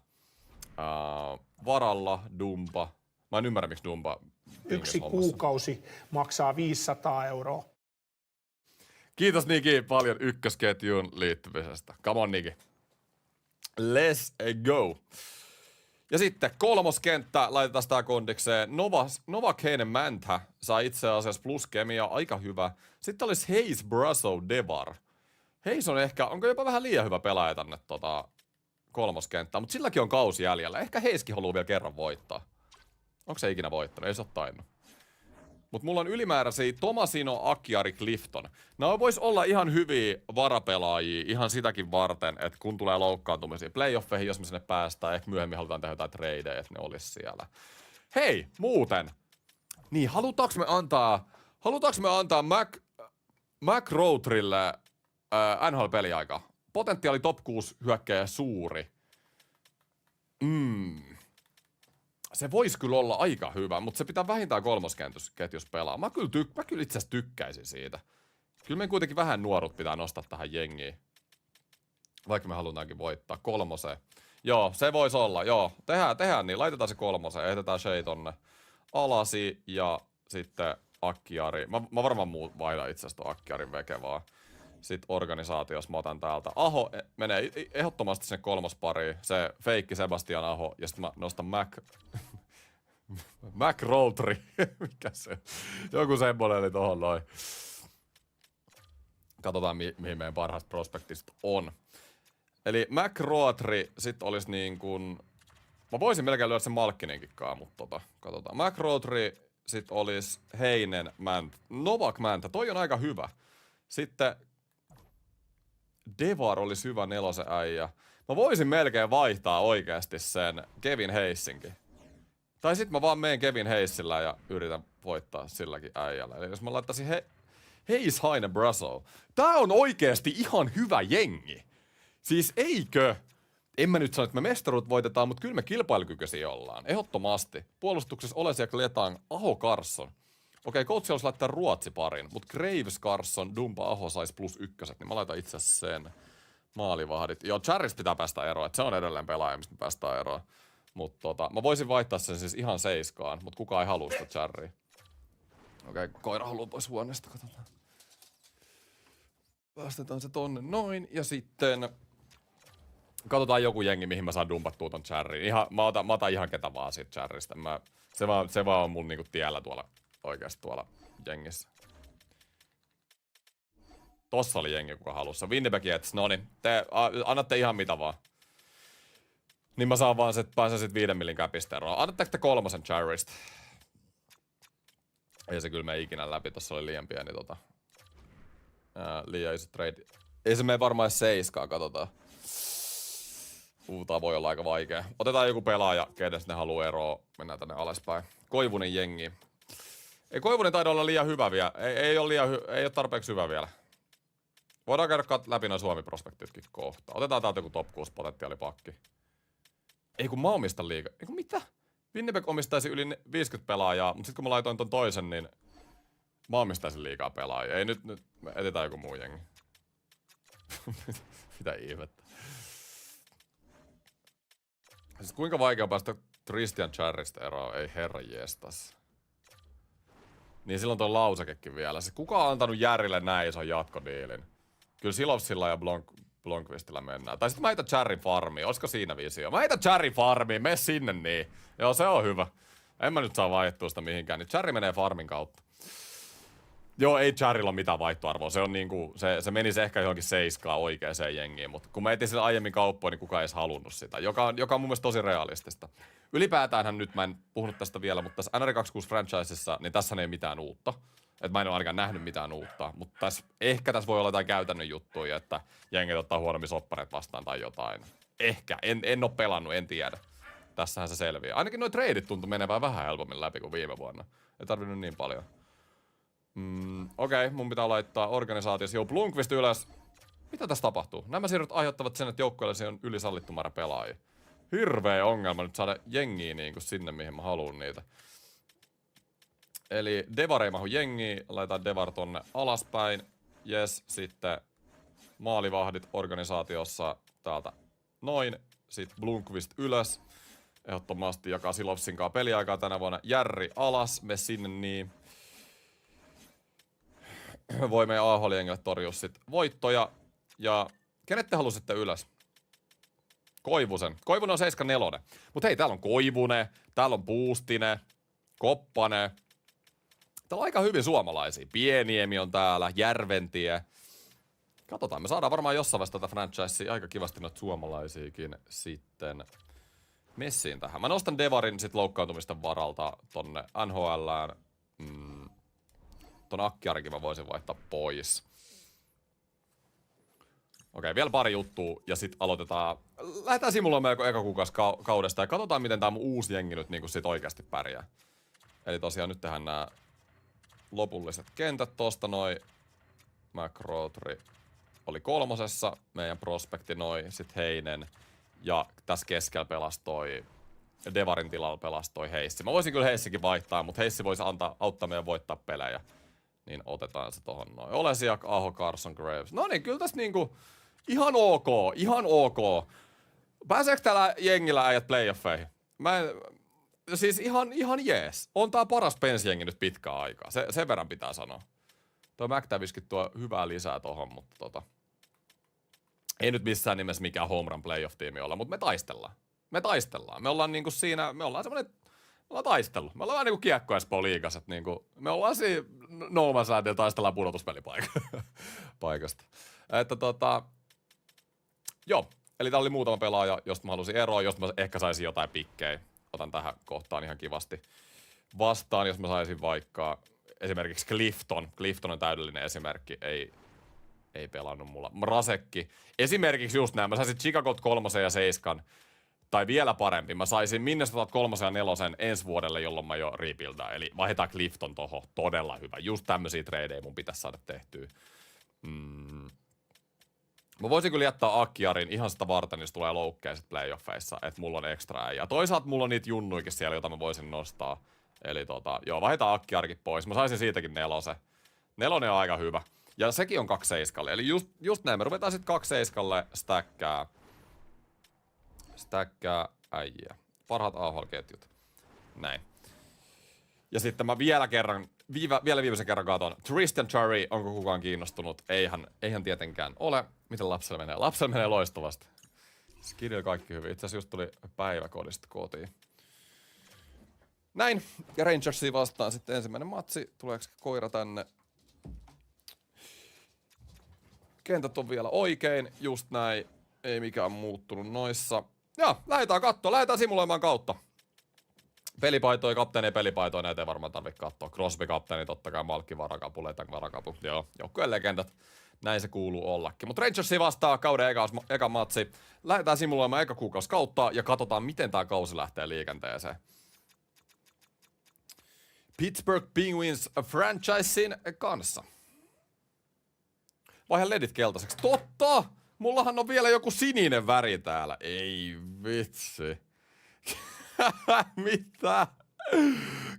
Varalla, Dumba. Mä en ymmärrä, miksi Dumba... Yksi kuukausi maksaa 500 €. Kiitos Niki paljon ykkösketjuun liittymisestä. Come on Niki. Let's go. Ja sitten kolmoskenttä laitetaan tää kondikseen. Novak Heinen Mänthä saa itse asiassa pluskemia, aika hyvä. Sitten olisi Hayes Brasso Devar. Hayes on onko jopa vähän liian hyvä pelaaja tänne kolmoskenttään, mutta silläkin on kausi jäljellä. Ehkä Hayeskin haluaa vielä kerran voittaa. Onko se ikinä voittanut? Ei se ole tainnut. Mutta mulla on ylimääräisiä Tomasino, Akiari, Clifton. Nämä vois olla ihan hyviä varapelaajia ihan sitäkin varten, että kun tulee loukkaantumisia playoffeihin, jos me sinne päästään, ehkä myöhemmin halutaan tehdä jotain tradeja, että ne olisi siellä. Hei, muuten. Niin, halutaanko me antaa McRotrille NHL-peliaika? Potentiaali top 6 hyökkääjä suuri. Se voisi kyllä olla aika hyvä, mutta se pitää vähintään kolmosketjussa pelaa. Mä kyllä itse asiassa tykkäisin siitä. Kyllä me kuitenkin vähän nuorut pitää nostaa tähän jengiin. Vaikka me halutaankin voittaa. 3. Joo, se voisi olla. Joo, tehdään niin. Laitetaan se 3. Heitetään Shea tonne alasi ja sitten Akkiari. Mä varmaan vaihdan itse asiassa Akkiarin veke vaan. Sitten organisaatiossa mä otan täältä. Aho menee ehdottomasti sinne kolmospariin. Se feikki Sebastian Aho. Ja sitten mä nostan McRoutry. Mikä se? Joku semmoinen eli tohon noin. Katsotaan mihin meidän parhaat prospektista on. Eli McRoutry sit olisi niin kuin... Mä voisin melkein lyödä sen Malkkininkinkaan, mutta katsotaan. McRoutry sit olisi Heinen Novak Mäntä. Toi on aika hyvä. Sitten... Devar olisi hyvä 4. äijä. Mä voisin melkein vaihtaa oikeasti sen Kevin Haysinkin. Tai sit mä vaan menen Kevin Hayesillä ja yritän voittaa silläkin äijällä. Eli jos mä laittaisin Hayes, Heine, Brasso. Tää on oikeasti ihan hyvä jengi. Siis eikö? En mä nyt sano, että me mestaruut voitetaan, mutta kyllä me kilpailukykyisiä ollaan. Ehdottomasti. Puolustuksessa Olesiak, Letang, Aho, Carson. Okei, coach olisi laittaa Ruotsi parin, mutta Graves, Carson, Dumba, Aho sais +1, niin mä laitan itse asiassa sen maalivahdit. Joo, Charris pitää päästä eroon, että se on edelleen pelaaja, mistä me päästään eroon. Mutta mä voisin vaihtaa sen siis ihan 7, mutta kukaan ei halua sitä Charria. Okei, koira haluaa pois huoneesta, katsotaan. Päästetään se tonne noin. Ja sitten katsotaan joku jengi, mihin mä saan dumpattua ton charrin. Mä otan ihan ketä vaan siitä charrista. Se vaan on mun niinku tiellä tuolla oikeesti tuolla jengissä. Tossa oli jengi, kuka halussa. Winnipeg Jets, noniin. Te annatte ihan mitä vaan. Niin mä saan vaan pääsen sit 5 millin käpistä eroa. Annatteko te 3 charrista? Ei se kyllä mene ikinä läpi. Tossa oli liian pieni liian iso trade. Ei se mene varmaan edes 7, katsotaan. Tää voi olla aika vaikea. Otetaan joku pelaaja, kenestä ne haluu eroa. Mennään tänne alaspäin. Koivunen jengi. Ei Koivunen taida olla liian hyvä vielä. Ei ole tarpeeksi hyvä vielä. Voidaan käydä läpi noin Suomi-prospektitkin kohta. Otetaan täältä joku top 6 potentiaalipakki. Ei kun mä omistan liikaa. Ei kun mitä? Winnipeg omistaisi yli 50 pelaajaa, mutta sit kun mä laitoin ton toisen, niin mä omistaisin liikaa pelaajia. Ei nyt me etsitään joku muu jengi. Mitä ihmettä. Siis kuinka vaikea päästä Christian Charrista eroon? Ei herra jestas. Niin silloin tuo lausekekin vielä. Se kuka on antanut Järille näin ison jatkodiilin? Kyllä Silovsilla ja Blomqvistilla mennään. Tai sitten mä heitän Charrin farmiin. Olisiko siinä visio? Mä heitän Charrin farmiin. Mene sinne niin. Joo, se on hyvä. En mä nyt saa vaihdettua sitä mihinkään. Niin Charri menee farmin kautta. Joo, ei Charrilla ole mitään vaihtoarvoa. Se on niinku, se menisi ehkä johonkin 7 oikeaan jengiin, mutta kun mä etin sillä aiemmin kauppoa, niin kukaan ei edes halunnut sitä, joka on mun mielestä tosi realistista. Ylipäätäänhän nyt, mä en puhunut tästä vielä, mutta tässä NR26 franchisessa, niin tässä ei ole mitään uutta. Et mä en ole ainakaan nähnyt mitään uutta, mutta ehkä tässä voi olla jotain käytännön juttuja, että jengit ottaa huonommin soppareet vastaan tai jotain. Ehkä, en ole pelannut, en tiedä. Tässähän se selviää. Ainakin nuo treidit tuntui menevän vähän helpommin läpi kuin viime vuonna. Ei tarvinnut niin paljon. Okei, mun pitää laittaa organisaatiossa. Joo, Blomqvist ylös. Mitä tässä tapahtuu? Nämä siirrot aiheuttavat sen, että joukkueelle on yli sallittu määrä pelaajia. Hirveä ongelma nyt saada jengiä niinku sinne, mihin mä haluun niitä. Eli Devar ei mahu jengiä. Laitetaan Devar tonne alaspäin. Jes, sitten maalivahdit organisaatiossa täältä noin. Sitten Blomqvist ylös. Ehdottomasti jakaa Silovsinkaan peliaikaa tänä vuonna. Järri alas, me sinne niin. Voi meidän AHL-jengille torjua sit voittoja. Ja kenet te halusitte ylös? Koivusen. Koivunen on 7-4. Mut hei, täällä on Koivunen, täällä on Puustinen, Koppanen. Täällä on aika hyvin suomalaisia. Pieniemi on täällä, Järventie. Katsotaan, me saadaan varmaan jossain vaiheessa tätä franchisea aika kivasti noita suomalaisiakin sitten messiin tähän. Mä nostan Devarin sit loukkaantumisten varalta tonne NHLään. Ton Akkiarikin mä voisin vaihtaa pois. Okei, vielä pari juttua ja sit aloitetaan. Lähdetään simuloimaan eka kuukausi kaudesta ja katsotaan miten tää mun uusi jengi nyt niinku sit oikeasti pärjää. Eli tosiaan nyt tehdään nää lopulliset kentät tosta noin. McRotary oli 3. meidän prospekti noin, sit Heinen. Ja tässä keskellä pelastoi, Devarin tilalla pelastoi Heissi. Mä voisin kyllä Heissikin vaihtaa, mutta Heissi voisi auttaa meidän voittaa pelejä. Niin otetaan se tohon noin. Olesiak, Aho, Carson, Graves. No niin, kyllä tässä niinku ihan ok. Pääseekö täällä jengillä äijät playoffeihin? Siis ihan jees. On tää paras pensjengi nyt pitkään aikaa. Sen verran pitää sanoa. Tuo McTaviskin tuo hyvää lisää tohon, mutta ei nyt missään nimessä mikään home run playoff-tiimi olla, mutta me taistellaan. Me ollaan niinku siinä, me ollaan taistellut. Me ollaan vähän niinku Kiekko Espoo liigas, että niinku, me ollaan siinä No Man's Landilla taistellaan pudotuspelipaikasta. Että joo. Eli tää oli muutama pelaaja, josta mä halusin eroa, josta mä ehkä saisin jotain pikkejä. Otan tähän kohtaan ihan kivasti vastaan, jos mä saisin vaikka esimerkiksi Clifton. Clifton on täydellinen esimerkki, ei pelannut mulla. Rasekki. Esimerkiksi just näin, mä saisin Chicagot 3 ja 7. Tai vielä parempi, mä saisin Minnesota 3 ja 4 ensi vuodelle, jolloin mä jo rebuildaan. Eli vaihdetaan Clifton tohon. Todella hyvä. Just tämmösiä tradeja mun pitäisi saada tehtyä. Mä voisin kyllä jättää Akkiarin ihan sitä varten, jos tulee loukkeja sit playoffeissa, että mulla on extra äijä. Toisaalta mulla on niitä junnuikin siellä, joita mä voisin nostaa. Eli joo, vaihdetaan Akkiarikin pois. Mä saisin siitäkin 4. 4 on aika hyvä. Ja sekin on 2-7. Eli just näin, me ruvetaan sit 2-7 stäkkää äijää. Parhaat AHL-ketjut. Näin. Ja sitten mä vielä kerran vielä viimeisen kerran katon. Tristan Cherry, onko kukaan kiinnostunut? Eihän tietenkään ole. Miten lapsella menee? Lapsella menee loistavasti. Skidillä kaikki hyvin. Itse asiassa just tuli päiväkodista kotiin. Näin. Ja Rangersia vastaan sitten ensimmäinen matsi. Tuleeko koira tänne? Kentät on vielä oikein. Just näin. Ei mikään muuttunut noissa. Ja, lähdetään katsoa. Lähdetään simuloimaan kautta. Pelipaitoja, kapteeni ja pelipaitoja, näitä ei varmaan tarvitse katsoa. Crosby kapteeni, totta kai Malkki varakapu, Letang varakapu. Joo, joukkueen legendat. Näin se kuuluu ollakin. Mutta Rangersi vastaa kauden eka matsi. Lähdetään simuloimaan eka kuukausi kautta ja katsotaan, miten tää kausi lähtee liikenteeseen. Pittsburgh Penguins franchisein kanssa. Vaihan ledit keltaiseksi. Totta! Mullahan on vielä joku sininen väri täällä. Ei vitsi. Mitä?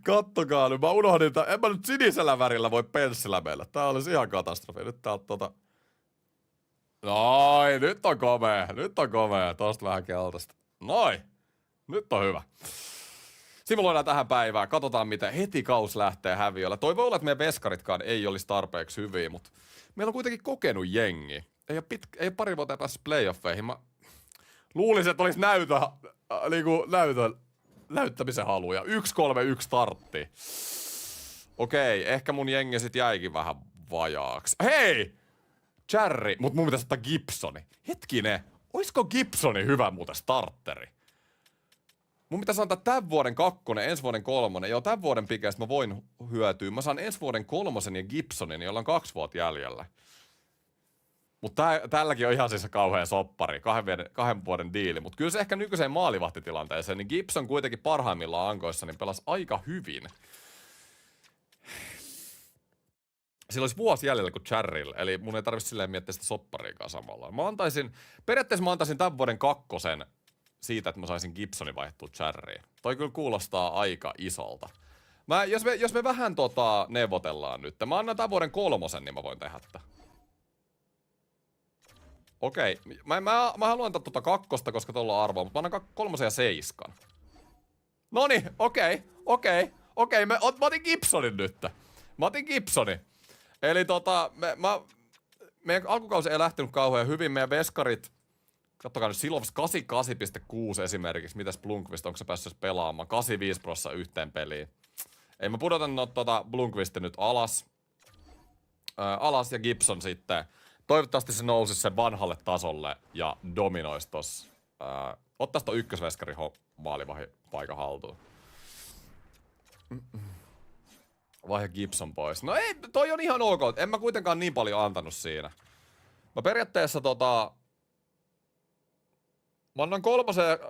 Kattokaa nyt, mä unohdin, että en mä nyt sinisellä värillä voi penssillä meillä. Tää olisi ihan katastrofi. Nyt täältä Noin, nyt on komea. Tosta vähän keltaista. Noin, nyt on hyvä. Simuloidaan tähän päivään, katsotaan miten heti kaus lähtee häviöllä. Toi voi olla, että meidän veskaritkaan ei olisi tarpeeksi hyviä, mutta meillä on kuitenkin kokenut jengi. Ei ole pari vuotta päässyt playoffeihin. Mä luulisin, että olisi näyttämisen haluja. 1-3-1 startti. Okei, ehkä mun jengi sit jäikin vähän vajaaksi. Hei! Cherry, mut mun pitäisi ottaa Gibsoni. Hetkinen, oisko Gibsoni hyvä muuten starteri? Mun pitäisi antaa tämän vuoden 2, ensi vuoden 3. Joo, tämän vuoden pikeistä mä voin hyötyä. Mä saan ensi vuoden 3 ja Gibsonin, jolla on 2 vuotta jäljellä. Mutta tälläkin on ihan siis kauhea soppari, 2 vuoden diili. Mutta kyllä se ehkä nykyiseen maalivahtitilanteeseen, niin Gibson kuitenkin parhaimmillaan ankoissa niin pelasi aika hyvin. Sillä olisi vuosi jäljellä kuin Cherryllä, eli mun ei tarvitse silleen miettiä sitä soppariikaan samalla. Periaatteessa mä antaisin tämän vuoden 2 siitä, että mä saisin Gibsonin vaihtua Cherryin. Toi kyllä kuulostaa aika isolta. Jos me vähän neuvotellaan nyt, mä annan tämän vuoden 3, niin mä voin tehdä tätä. Okei, mä haluan antaa 2, koska tuolla on arvoa, mutta mä annan 3 ja 7. Noniin, okei, mä otin Gibsonin nyt. Mä otin Gibsonin. Eli meidän alkukausi ei lähtenyt kauhean hyvin, meidän veskarit, katsokaa nyt, Silovs 88,6 esimerkiksi, mitäs Blomqvist, onko se päässyt pelaamaan, 85% yhteen peliin. Ei mä pudotan Blomqvistin nyt alas ja Gibson sitten. Toivottavasti se nousisi sen vanhalle tasolle ja dominoisi tossa. Ottaisi ton ykkösveskarin maalivahin paikan haltuun. Vaihe Gibson pois. No ei, toi on ihan ok. En mä kuitenkaan niin paljon antanut siinä. Mä periaatteessa mä annan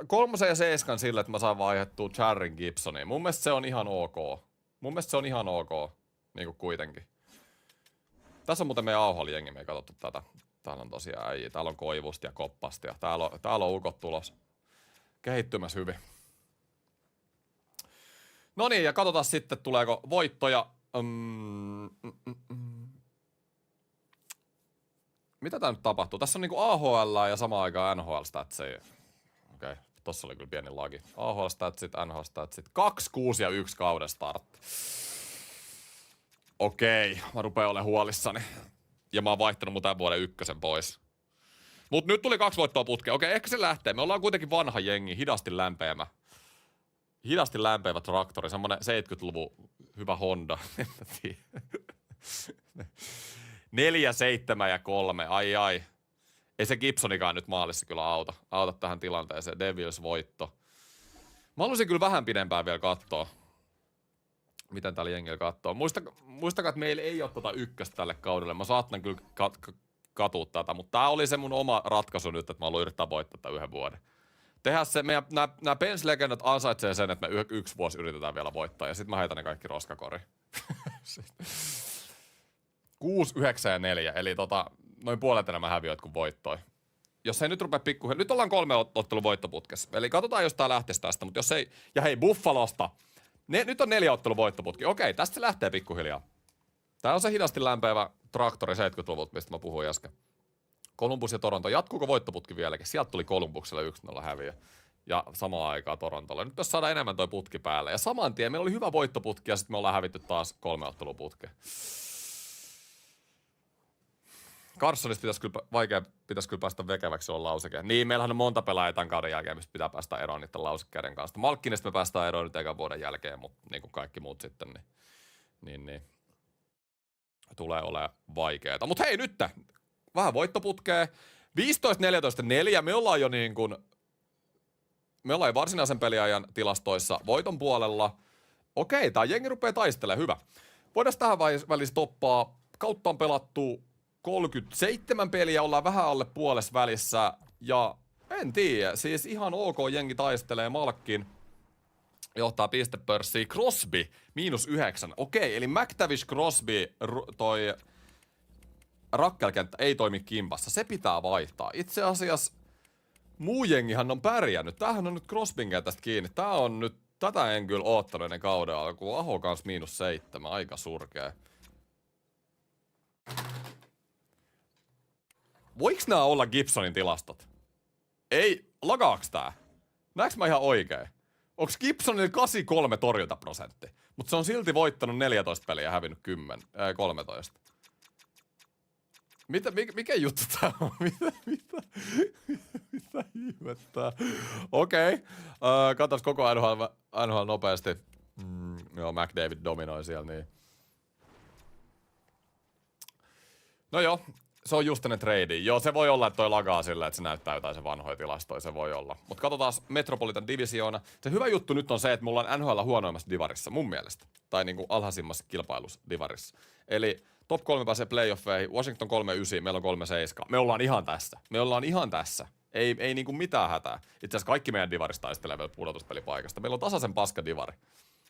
3 ja 7 sille, että mä saan vaihdettua Cherryn Gibsoniin. Mun mielestä se on ihan ok. Niinku kuitenkin. Tässä on muuten meidän AHL-jengi, me ei katsottu tätä. Täällä on tosiaan äijä, täällä on Koivusta ja Koppasta ja täällä on ukot tulos kehittymässä hyvin. No niin, ja katsotaan sitten tuleeko voittoja. Mitä tää nyt tapahtuu? Tässä on niinku AHL ja samaan aikaan NHL-statseja. Okei, tossa oli kyllä pieni lagi. AHL-statsit, NHL-statsit. 2, 6 ja 1 kauden startti. Okei, mä rupean olemaan huolissani. Ja mä oon vaihtanut mun tämän vuoden 1 pois. Mut nyt tuli 2 voittoa putkeen. Okei, ehkä se lähtee. Me ollaan kuitenkin vanha jengi, hidasti lämpeävä traktori, semmonen 70-luvun hyvä Honda. 4, 7 ja 3, ai. Ei se Gibsonikaan nyt maalissa kyllä auta tähän tilanteeseen. Devils voitto. Mä haluaisin kyllä vähän pidempään vielä katsoa. Miten täällä jengillä kattoo. Muistakaa, että meillä ei ole ykköstä tälle kaudelle. Mä saatan kyllä katua tätä, mutta tää oli se mun oma ratkaisu nyt, että mä haluan yrittää voittaa tämän 1 vuoden. Tehdä se, nämä Pens-legendat ansaitsee sen, että me 1 vuosi yritetään vielä voittaa, ja sit mä heitän ne kaikki roskakoriin. 6, 9 ja 4, eli noin puolet enemmän häviöitä kuin voittoi. Jos ei nyt rupea pikkuhiljaa, nyt ollaan 3 ottelun voittoputkessa, eli katsotaan, jos tää lähtisi tästä, mutta jos ei, ja hei, Buffalosta, nyt on 4 ottelun voittoputki, okei, tästä se lähtee pikkuhiljaa. Tää on se hidasti lämpeävä traktori 70-luvulta, mistä mä puhuin äsken. Columbus ja Toronto, jatkuuko voittoputki vieläkin? Sieltä tuli Columbukselle 1-0 häviö. ja samaan aikaan Torontolle. Nyt jos saadaan enemmän toi putki päälle. Ja saman tien meillä oli hyvä voittoputki ja sitten me ollaan hävitty taas 3 otteluputkeen. Carsonista pitäisi kyllä päästä vekeväksi olla lauseke. Niin, meillähän on monta pelaajaa tämän kauden jälkeen, mistä pitää päästä eroon niiden lausekkeiden kanssa. Malkkinista me päästään eroon nyt ekan vuoden jälkeen, mutta niin kuin kaikki muut sitten, niin tulee olemaan vaikeeta. Mutta hei nyt, vähän voittoputkea. 15-14-4, me ollaan jo niin kuin, me ollaan jo varsinaisen peliajan tilastoissa voiton puolella. Okei, tää jengi rupeaa taistelemaan, hyvä. Voidaan tähän välissä toppaa. Kautta on pelattu 37 peliä, ollaan vähän alle puolessa välissä. Ja en tiedä, siis ihan ok jengi taistelee. Malkkin johtaa pistepörssiä. Crosby, -9. Okei, eli McTavish, Crosby, toi rakkelkenttä ei toimi kimpassa. Se pitää vaihtaa. Itse asiassa muu jengihan on pärjännyt. Tämähän on nyt Crosbyn kentästä kiinni. Tää on nyt, tätä en kyllä oottanut ennen kauden alkuun. Aho kans -7, aika surkea. Voiks nää olla Gibsonin tilastot? Ei, lagaaks tää? Näeks mä ihan oikein? Onks Gibsonilla 83 torjuntaprosentti? Mut se on silti voittanut 14 peliä ja hävinnyt 13. Mikä juttu tää on? Mitä ihmettää? Okei. Katos koko NHL nopeasti. Joo, McDavid dominoi siellä, niin. No joo, se on just ne trade. Joo, se voi olla, että toi lagaa sillä, että se näyttää jotain se vanhoja tilastoja, se voi olla. Mutta katsotaan Metropolitan Divisioona. Se hyvä juttu nyt on se, että mulla on NHL huonoimmassa divarissa, mun mielestä. Tai niinku alhaisimmassa kilpailussa divarissa. Eli top 3 pääsee playoffeihin, Washington 3-9, meillä on 3-7. Me ollaan ihan tässä. Me ollaan ihan tässä. Ei niinku mitään hätää. Itse asiassa kaikki meidän divarista taistelee vielä pudotuspelipaikasta. Meillä on tasaisen paska divari.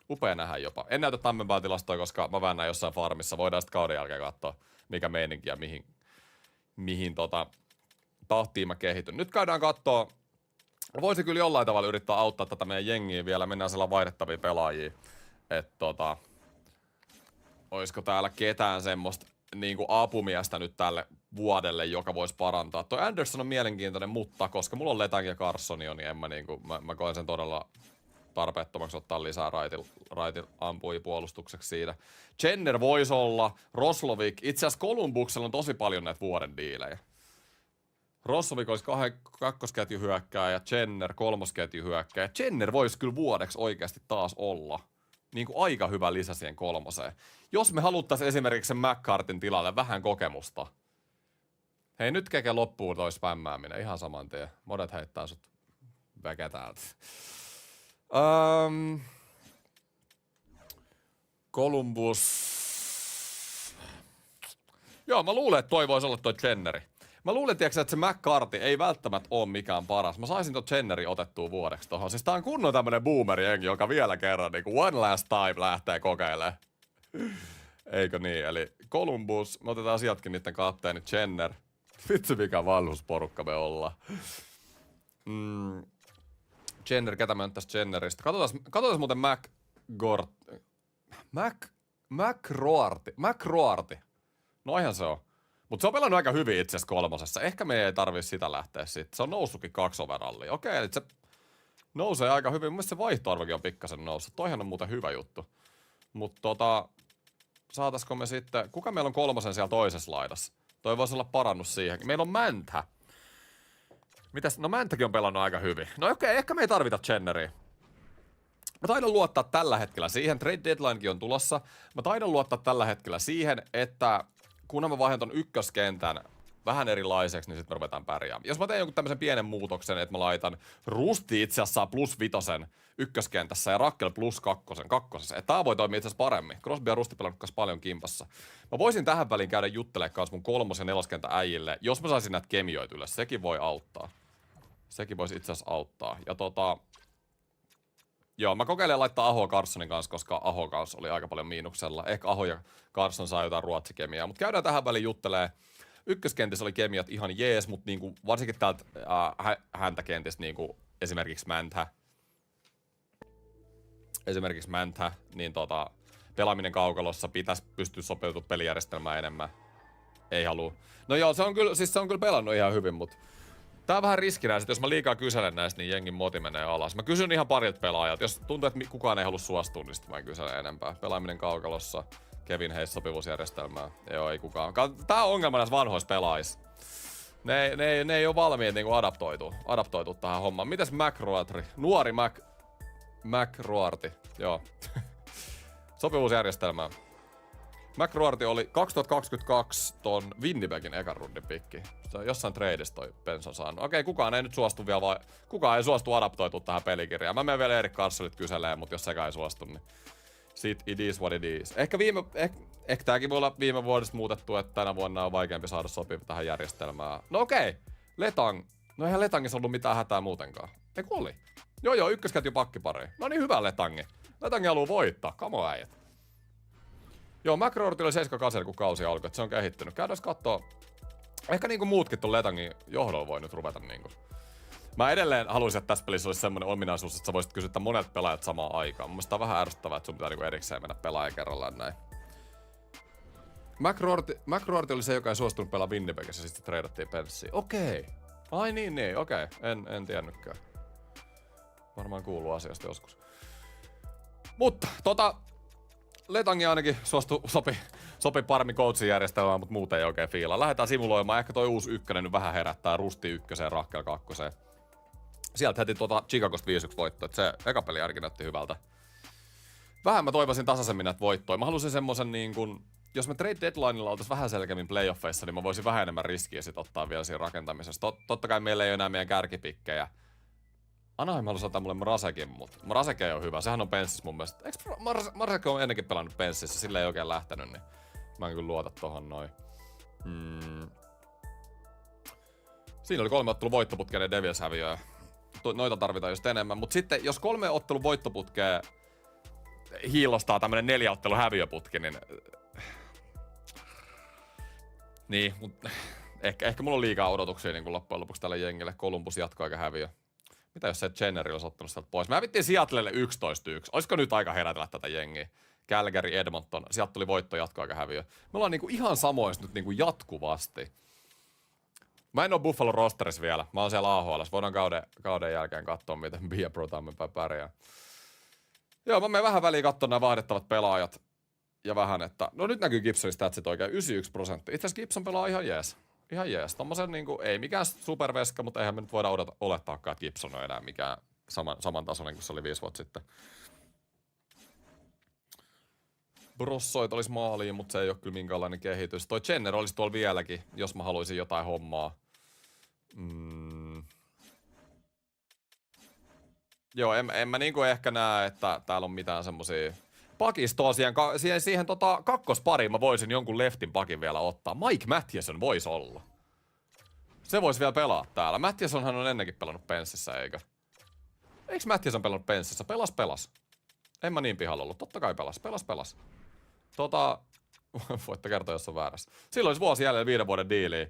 Upea nähdä jopa. En näytä tammempaa tilastoja, koska mä väännän jossain farmissa. Voidaan sitten kauden jälkeen katsoa, mikä meininki ja mihin tahtiin mä kehityn. Nyt käydään kattoo. Voisi kyllä jollain tavalla yrittää auttaa tätä meidän jengiä vielä. Mennään siellä vaihdettavia pelaajia. Että oisko täällä ketään semmoista niinku apumiestä nyt tälle vuodelle, joka voisi parantaa. Toi Anderson on mielenkiintoinen, mutta koska mulla on Letang ja Carson jo, niin mä koen sen todella tarpeettomaksi ottaa lisää raitin ampui puolustukseksi siitä. Jenner voisi olla, Roslovic. Itse asiassa Columbuksella on tosi paljon näitä vuoden diilejä. Roslovic olisi kakkosketju hyökkääjä, Jenner kolmosketju hyökkääjä. Jenner voisi kyllä vuodeksi oikeasti taas olla niin kuin aika hyvä lisä siihen kolmoseen. Jos me haluttaisiin esimerkiksi sen McCartin tilalle vähän kokemusta. Hei, nyt keke loppuu toi spämmääminen ihan saman tien. Monet heittää sut väkeä täältä. Columbus. Joo, mä luulen, että toi voisi olla toi Jenneri. Mä luulen, tiiäksä, että se McCarthy ei välttämättä ole mikään paras. Mä saisin ton Jenneri otettua vuodeksi tohon. Siis tää on kunnon tämmönen boomeri-jengi, joka vielä kerran niinku one last time lähtee kokeilemaan. Eikö niin? Eli Columbus, me otetaan sieltäkin niitten kapteeni Jenner. Vitsi mikä vanhusporukka me ollaan. Jenner, ketä mä nyt tästä Jenneristä? Katsotaan muuten McRoarty. No ihan se on. Mutta se on pelannut aika hyvin itse asiassa kolmosessa. Ehkä me ei tarvii sitä lähteä sit. Se on noussutkin 2 overallia. Okei, eli se nousee aika hyvin. Mun mielestä se vaihtoarvokin on pikkasen noussut. Toihan on muuten hyvä juttu. Mutta saataisiko me sitten... Kuka meillä on kolmosen siellä toisessa laidassa? Toi voisi olla parannus siihenkin. Meillä on Mänthä. Mitäs? No Mäntäkin on pelannut aika hyvin. No okei, ehkä me ei tarvita Jenneriä. Mä taidan luottaa tällä hetkellä siihen. Trade deadlinekin on tulossa. Mä taidan luottaa tällä hetkellä siihen, että kunhan mä vaihdan ton ykköskentän vähän erilaiseksi, niin sitten me ruvetaan pärjäämään. Jos mä teen jonkun tämmöisen pienen muutoksen, että mä laitan Rusti itse asiassa +5 ykköskentässä ja Rakkel +2 että tää voi toimia itse asiassa paremmin. Crosby ja Rusti pelannut kanssa paljon kimpassa. Mä voisin tähän väliin käydä juttelemaan kanssa mun 3- ja 4-kentän äijille, jos mä saisin näitä kemioita ylös. Sekin voi auttaa. Sekin voisi itse asiassa auttaa. Ja joo, mä kokeilen laittaa Aho Carsonin kanssa, koska Aho kanssa oli aika paljon miinuksella. Ehkä Aho ja Carson saa jotain ruotsikemiaa, mutta käydään tähän väliin juttelee. Ykköskentissä oli kemiat ihan jees, mutta niinku, varsinkin täältä häntäkentistä niinku, esimerkiksi Mänthä, niin pelaaminen kaukalossa pitäisi pystyä sopeutumaan pelijärjestelmään enemmän. Ei halua. No joo, se on kyllä pelannut ihan hyvin, mutta Tää on vähän riskinäistä, jos mä liikaa kyselen näistä, niin jengin moti menee alas. Mä kysyn ihan parilta pelaajat. Jos tuntuu, että kukaan ei halua suostua, niin sit mä en kysele enempää. Pelaaminen kaukalossa. Kevin Hayes sopivuusjärjestelmää. Joo, ei kukaan. Tää on ongelma näissä vanhoissa pelaajissa. Ne ei oo valmiit niinku adaptoitu tähän hommaan. Mites McRoarty? Nuori McRoarty. Joo. Sopivuusjärjestelmää. McRoarty oli 2022 ton Winnipegin ekan rundin pikki. Se on jossain tradeissa toi Pens on saanut. Okei, kukaan ei nyt suostu vielä kukaan ei suostu adaptoitua tähän pelikirjaan. Mä menen vielä Erik Karselit kyselee, mutta jos sekään ei suostu, niin sit it is what it is. Ehkä tääkin voi olla viime vuodesta muutettu, että tänä vuonna on vaikeampi saada sopiva tähän järjestelmään. No okei, Letang. No eihän Letangissa ollut mitään hätää muutenkaan. Eiku oli? Joo, ykkösketju pakkipari. No niin, hyvä Letangi. Letangi haluu voittaa, come on äijät. Joo, McRoarty oli 7-8 kun kausi alkoi, että se on kehittynyt. Käydään kattoo. Ehkä niinku muutkin ton Letangin johdolla voi nyt ruveta niinku. Mä edelleen haluaisin, että tässä pelissä olisi semmonen ominaisuus, että sä voisit kysyä monet pelaajat samaan aikaan. Mun mielestä on vähän ärsyttävää, että sun pitää niinku erikseen mennä pelaajan kerrallaan näin. McRoarty oli se, joka ei suostunut pelaa Winnipegissä, sitten treidattiin Penssiin. Okei. Ai niin, okei. En tiennytkään. Varmaan kuuluu asiasta joskus. Mutta Letangi ainakin sopi paremmin coachin järjestelmään, mutta muuten ei oikein fiilaa. Lähdetään simuloimaan. Ehkä toi uusi ykkönen nyt vähän herättää Rusti ykköseen, Rahkel kakkoseen. Sieltä heti Chicagosta 5-1 voitto, että se eka peli ainakin näytti hyvältä. Vähän mä toivoisin tasaisemmin näitä voittoja. Mä halusin semmosen niin kun, jos me trade deadlinella oltais vähän selkeämmin playoffeissa, niin mä voisin vähän enemmän riskiä sit ottaa vielä siinä rakentamisessa. Totta kai meillä ei ole enää meidän kärkipikkejä. Anaheim halusi ottaa mulle Mrasekin, mutta Mrazek ei ole hyvä. Sehän on Penssissä mun mielestä. Eikö Mrazek on ennenkin pelannut Penssissä? Sillä ei oikein lähtenyt, niin mä en kyllä luota tohon noin. Siinä oli 3 ottelun voittoputkeen ja Devils häviöä. Noita tarvitaan just enemmän. Mutta sitten, jos 3 ottelun voittoputkeen hiilostaa tämmönen 4 ottelun häviöputki, niin... Niin, mutta ehkä mulla on liikaa odotuksia niin loppujen lopuksi tälle jengille. Columbus jatko aika häviö. Mitä jos se Jenneri olisi ottanut sieltä pois? Mä hävittiin Seattlelle 11-1. Olisiko nyt aika herätellä tätä jengiä? Calgary, Edmonton. Sieltä tuli voitto jatkoaika häviö. Me ollaan niinku ihan samoissa nyt niinku jatkuvasti. Mä en oo Buffalo rosterissa vielä. Mä oon siellä AHL. Voidaan kauden jälkeen katsoa, miten Bia Pro Tammenpää pärjää. Joo, mä menen vähän väliin katsoa nämä vaihdettavat pelaajat. Ja vähän, että... No nyt näkyy Gibsonin statsit oikein. 91%. Itse asiassa Gibson pelaa ihan jees. Ihan jees. Tommosen niinku, ei mikään superveska, mutta eihän me nyt voida olettaakaan, että Gibson on enää mikään saman tasoinen kuin se oli 5 vuotta sitten. Brossoit olisi maaliin, mutta se ei ole kyllä minkäänlainen kehitys. Toi Jenner olisi tuolla vieläkin, jos mä haluaisin jotain hommaa. Joo, en mä niinku ehkä näe, että täällä on mitään semmosia... Pakistoa siihen kakkospariin mä voisin jonkun leftin pakin vielä ottaa. Mike Mathieson voisi olla. Se voisi vielä pelaa täällä. Mathiesonhan on ennenkin pelannut Penssissä, eikö? Eiks Mathieson pelannut Penssissä? Pelas. En mä niin pihalla ollut. Totta kai pelas. Voitte kertoa, jos on väärässä. Silloin olisi vuosi jäljellä 5 vuoden diiliä.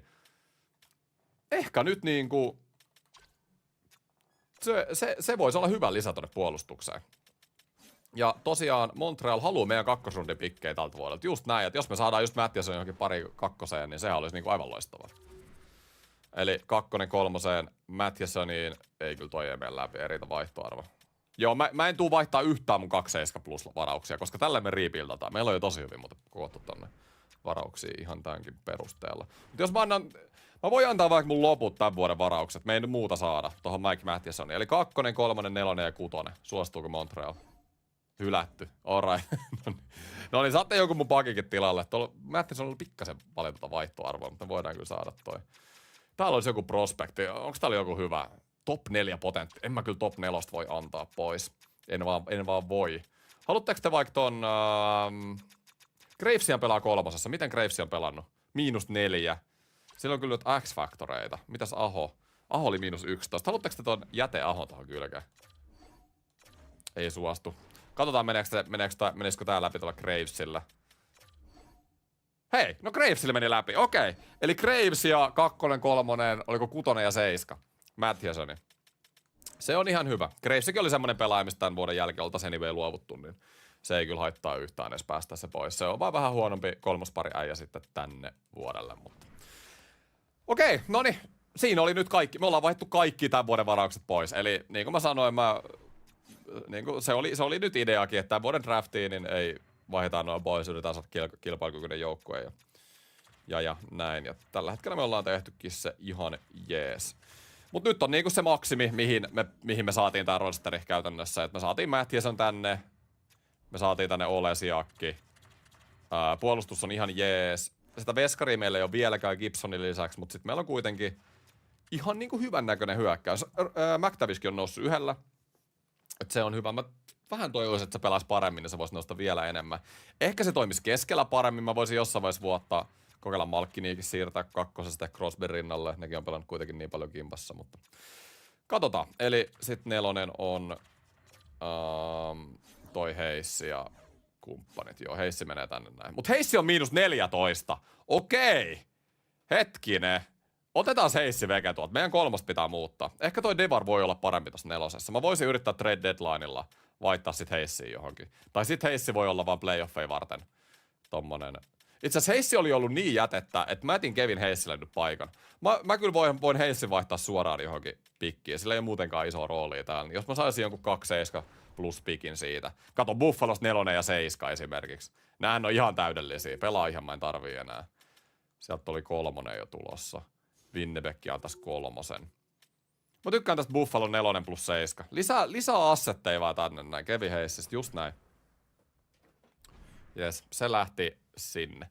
Ehkä nyt niinku... Se voisi olla hyvä lisä tonne puolustukseen. Ja tosiaan Montreal haluaa meidän kakkosrundin pikkejä tältä vuodelta. Just näin, että jos me saadaan just Mathieson johonkin pari kakkoseen, niin sehän olisi niinku aivan loistavaa. Eli 2, 3, Mathiesoniin, ei kyllä toi ei mene läpi, eritä vaihtoarvo. Joo, mä en tuu vaihtaa yhtään mun 2-7 plus varauksia, koska tällä me rebuildataan. Meillä on jo tosi hyvin muuten koottu tonne varauksia ihan tämänkin perusteella. Mutta jos mä voin antaa vaikka mun loput tämän vuoden varaukset, me ei nyt muuta saada tohon Mike Mathiesoniin. Eli 2, 3, 4 ja 6. Suostuuko Montreal? Hylätty. Alright. No niin, saatte joku mun pakikin tilalle. Tuolla Mathieson on ollut pikkasen paljon tuota vaihtoarvoa, mutta me voidaan kyllä saada toi. Täällä olisi joku prospekti. Onko täällä joku hyvä? Top 4 potentti. En mä kyllä top 4 voi antaa pois. En vaan voi. Haluatteko te vaikka ton... Gravesia pelaa 3. Miten Gravesia on pelannut? -4. Sillä on kyllä nyt X-faktoreita. Mitäs Aho? Aho oli -11. Haluatteko te ton jäte Aho tohon kylkeen? Ei suostu. Katsotaan menisikö tää läpi tuolla Gravesillä. Hei, no Gravesille meni läpi, okei. Eli Graves ja 2, 3, oliko 6 ja 7. Mathiesoni. Se on ihan hyvä. Gravesikin oli semmonen pelaaja, mistä tämän vuoden jälkeen oltaisiin anyway luovuttu, niin se ei kyllä haittaa yhtään edes päästä se pois. Se on vaan vähän huonompi kolmospari äijä sitten tänne vuodelle, mutta... Okei, noni. siinä oli nyt kaikki. Me ollaan vaihdettu kaikki tämän vuoden varaukset pois. Eli niin kuin mä sanoin, se oli nyt ideakin, että tämän vuoden draftiin niin ei vaihdetaan noin pois, yritetään saada kilpailukykyinen joukkue ja näin. Ja tällä hetkellä me ollaan tehtykin se ihan jees. Mut nyt on niinku se maksimi, mihin me saatiin tää rosteri käytännössä. Et me saatiin Matthieson tänne, me saatiin tänne Olesiakki. Puolustus on ihan jees. Sitä veskaria meillä ei ole vieläkään Gibsonin lisäksi, mutta sitten meillä on kuitenkin ihan niinku hyvän näköinen hyökkäys. McTavishkin on noussut yhdellä. Et se on hyvä. Mä vähän toivoisin, että se pelaisi paremmin, niin se voisi nousta vielä enemmän. Ehkä se toimisi keskellä paremmin. Mä voisin jossain vaiheessa vuotta kokeilla Malkkiniikin siirtää kakkosesta ja Crosbyn rinnalle. Nekin on pelannut kuitenkin niin paljon kimpassa, mutta katsotaan. Eli sit 4 on toi Heissi ja kumppanit. Joo, Heissi menee tänne näin. Mut Heissi on -14. Okei. Hetkinen. Otetaan Heissi veke tuolta. Meidän 3 pitää muuttaa. Ehkä toi Devar voi olla parempi tossa 4. Mä voisin yrittää trade deadlineilla vaihtaa sit Heissiin johonkin. Tai sit Heissi voi olla vaan playoffeja varten. Tommonen. Itse asiassa Heissi oli ollut niin jätettä, että mä etin Kevin Heissille nyt paikan. Mä kyllä voin Heissin vaihtaa suoraan johonkin pikkiin. Sillä ei ole muutenkaan isoa roolia täällä. Jos mä saisin jonkun 2-7 plus pikin siitä. Kato Buffalosta 4 ja 7 esimerkiksi. Nämähän on ihan täydellisiä. Pelaa ihan mä en tarvii enää. Sieltä oli 3 jo tulossa. Winnebeck antaisi 3. Mä tykkään tästä Buffalo 4 plus 7. Lisää assetteja vaan tänne näin. Kevin Heissistä, just näin. Jes, se lähti sinne.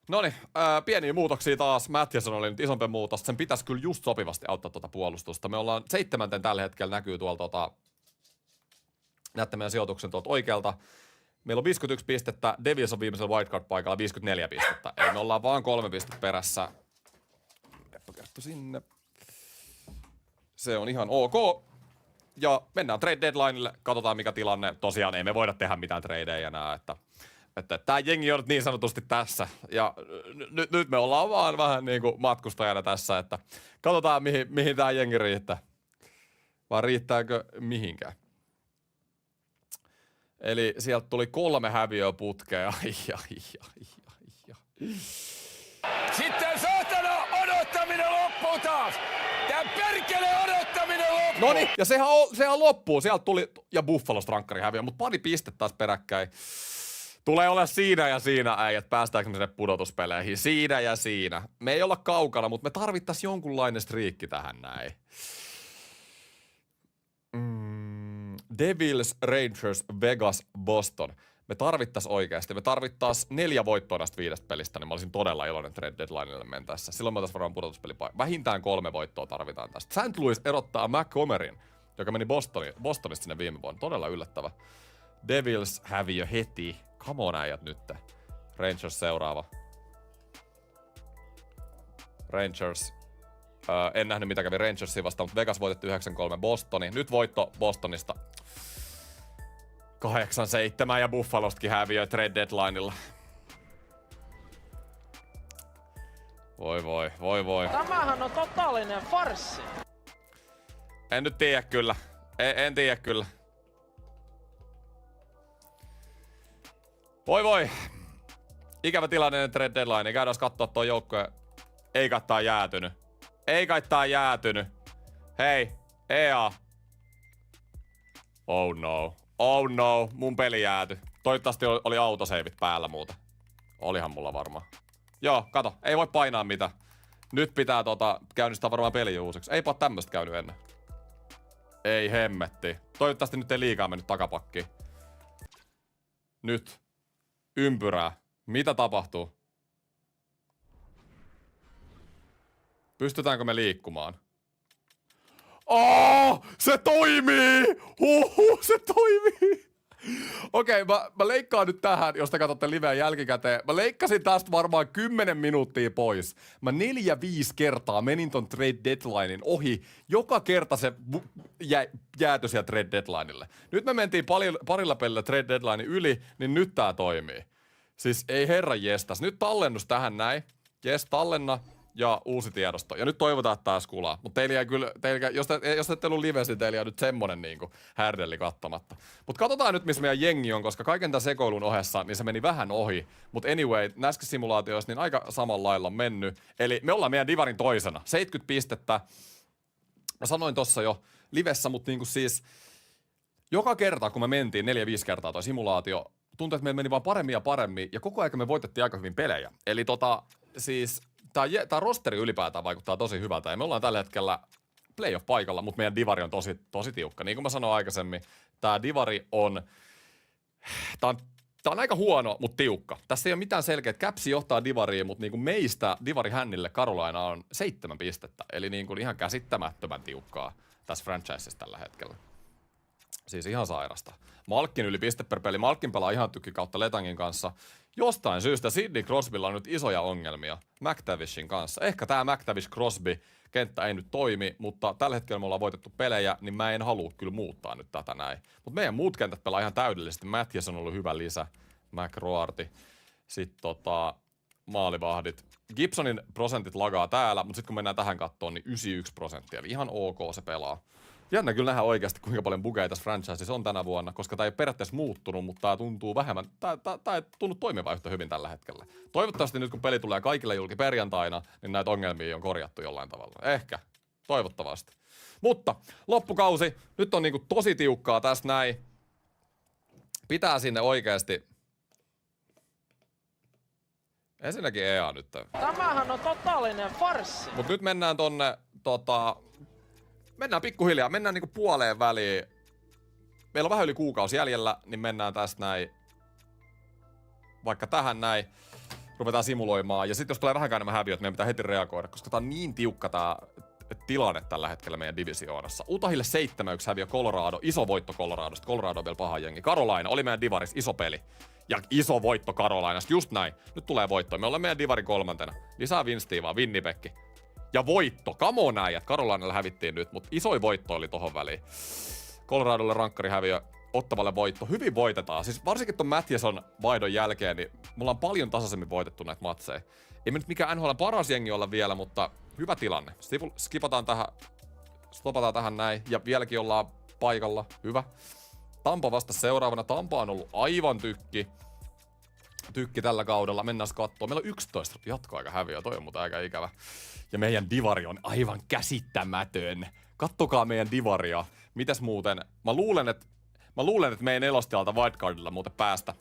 Noniin, pieniä muutoksia taas. Matthieson oli nyt isompi muutos. Sen pitäisi kyllä just sopivasti auttaa tuota puolustusta. Me ollaan 7. tällä hetkellä, näkyy tuolta näette meidän sijoituksen tuolta oikealta. Meillä on 51 pistettä. Devils on viimeisellä wildcard-paikalla 54 pistettä. Eli me ollaan vaan 3 pistettä perässä. Kerttu sinne. Se on ihan ok. Ja mennään trade deadlineille. Katsotaan mikä tilanne. Tosiaan ei me voida tehdä mitään tradeja enää. Että tää jengi on nyt niin sanotusti tässä. Ja nyt me ollaan vaan vähän niinku matkustajana tässä. Että katsotaan mihin tää jengi riittää. Vai riittääkö mihinkään. Eli sieltä tuli 3 häviöä putkea. Sitten saatana odottaminen loppuu taas! Tää perkele odottaminen loppuu! Noniin, ja sehän loppuu. Sieltä tuli, ja Buffalo rankkari häviö, mutta pari pistettä taas peräkkäin. Tulee olla siinä ja siinä, äijät. Päästäänkö me sinne pudotuspeleihin? Siinä ja siinä. Me ei olla kaukana, mutta me tarvittais jonkunlainen striikki tähän näin. Devils, Rangers, Vegas, Boston. Me tarvittais oikeasti. Me tarvittais 4 voittoa näistä 5 pelistä, niin mä olisin todella iloinen trade deadlineille mentäessä. Silloin me oltais varmaan pudotuspelipaikka. Vähintään 3 voittoa tarvitaan tästä. St. Louis erottaa McCommerin, joka meni Bostonista sinne viime vuonna. Todella yllättävä. Devils häviö heti. Come on äijät nyt. Rangers seuraava. Rangers. En nähnyt mitä kävi Rangersia vastaan, mutta Vegas voitettu 9-3 Bostoni. Nyt voitto Bostonista. 8-7 ja Buffalostakin häviö trade deadlineilla. Voi. Tämähän on totaalinen farssi. En nyt tiedä kyllä. En tiedä kyllä. Voi. Ikävä tilanne trade deadline. Käydään katsoa tuo joukkue. Ei kai tää jäätynyt. Hei, EA. Oh no, mun peli jääty. Toivottavasti oli autoseivit päällä muuta. Olihan mulla varmaan. Joo, kato, ei voi painaa mitään. Nyt pitää käynnistää varmaan peli uusiksi. Eipä oo tämmöstä käynyt ennen. Ei hemmetti. Toivottavasti nyt ei liikaa mennyt takapakkiin. Nyt. Ympyrää. Mitä tapahtuu? Pystytäänkö me liikkumaan? Se toimii! Se toimii! Okei, mä leikkaan nyt tähän, jos te katsotte liveä jälkikäteen. Mä leikkasin tästä varmaan 10 minuuttia pois. Mä 4-5 kertaa menin ton trade deadlinein ohi. Joka kerta se jäätyi siellä trade deadlineille. Nyt me mentiin parilla pelillä trade deadlinein yli, niin nyt tää toimii. Siis ei herran jestas. Nyt tallennus tähän näin. Jes, tallenna. ja uusi tiedosto. Ja nyt toivotaan, että taas kulaa. Mutta teillä kyllä, jos ette ollut livessä, niin teillä jää nyt semmonen niinku härdelli kattomatta. Mutta katsotaan nyt, missä meidän jengi on, koska kaiken tämän sekoilun ohessa, niin se meni vähän ohi. Mutta anyway, näissä simulaatioissa niin aika samalla lailla on mennyt. Eli me ollaan meidän divarin toisena. 70 pistettä. Mä sanoin tossa jo livessä, mutta niinku siis joka kerta, kun me mentiin 4-5 kertaa toi simulaatio, tuntui, että meillä meni vaan paremmin ja paremmin, ja koko ajan me voitettiin aika hyvin pelejä. Eli siis tää rosteri ylipäätään vaikuttaa tosi hyvältä, ja me ollaan tällä hetkellä playoff-paikalla, mutta meidän divari on tosi tiukka. Niin kuin mä sanoin aikaisemmin, tää divari on, tää on aika huono, mutta tiukka. Tässä ei ole mitään selkeää, että Capsi johtaa divariin, mutta niinku meistä divari hännille Carolina on 7 pistettä, eli niinku ihan käsittämättömän tiukkaa tässä franchisessa tällä hetkellä. Siis ihan sairasta. Malkin yli piste per peli. Malkin pelaa ihan tykki kautta Letangin kanssa. Jostain syystä Sidney Crosbylla on nyt isoja ongelmia McTavishin kanssa. Ehkä tää McTavish-Crosby-kenttä ei nyt toimi, mutta tällä hetkellä me ollaan voitettu pelejä, niin mä en halua kyllä muuttaa nyt tätä näin. Mutta meidän muut kentät pelaa ihan täydellisesti. Matthews on ollut hyvä lisä. McRoarty. Sitten maalivahdit. Gibsonin prosentit lagaa täällä, mutta sitten kun mennään tähän kattoon, niin 91%. Eli ihan ok se pelaa. Jännä kyllä nähdä oikeasti, kuinka paljon bugeja tässä franchisessa on tänä vuonna, koska tämä ei ole periaatteessa muuttunut, mutta tämä tuntuu vähemmän, tämä ei tunnu toimivan yhtä hyvin tällä hetkellä. Toivottavasti nyt, kun peli tulee kaikille julki perjantaina, niin näitä ongelmia on korjattu jollain tavalla. Ehkä. Toivottavasti. Mutta loppukausi, nyt on niinku tosi tiukkaa tässä näin. Pitää sinne oikeasti. Ensinnäkin EA nyt. Tämähän on totaalinen farssi. Mut nyt mennään tonne, mennään pikkuhiljaa, mennään niinku puoleen väliin. Meillä on vähän yli kuukausi jäljellä, niin mennään tästä näin. Vaikka tähän näin. Ruvetaan simuloimaan. Ja sitten jos tulee vähänkään enemmän häviöt, meidän pitää heti reagoida, koska tää on niin tiukka tää tilanne tällä hetkellä meidän divisioonassa. Utahille 7-1 häviö Colorado. Iso voitto Coloradosta. Colorado on vielä paha jengi. Carolina oli meidän divaris. Iso peli. Ja iso voitto Carolinasta. Just näin. Nyt tulee voitto. Me ollaan meidän divarin 3. Lisää Winstia vaan. Winnipeg. Ja voitto. Come on äijät. Carolinalle hävittiin nyt, mutta isoin voitto oli tohon väliin. Coloradolle rankkarihäviö. Ottavalle voitto. Hyvin voitetaan. Siis varsinkin ton Matthewson vaihdon jälkeen, niin mulla on paljon tasaisemmin voitettu näitä matseja. Ei me nyt mikään NHL paras jengi olla vielä, mutta hyvä tilanne. Stopataan tähän näin. Ja vieläkin ollaan paikalla. Hyvä. Tampa vasta seuraavana. Tampa on ollut aivan tykki tällä kaudella. Mennään katsoa. Meillä on 11 jatkoaikahäviö. Toi on muuten aika ikävä. Ja meidän divari on aivan käsittämätön. Kattokaa meidän divaria. Mitäs muuten? Mä luulen, että meidän nelostialta wildcardilla muuten päästä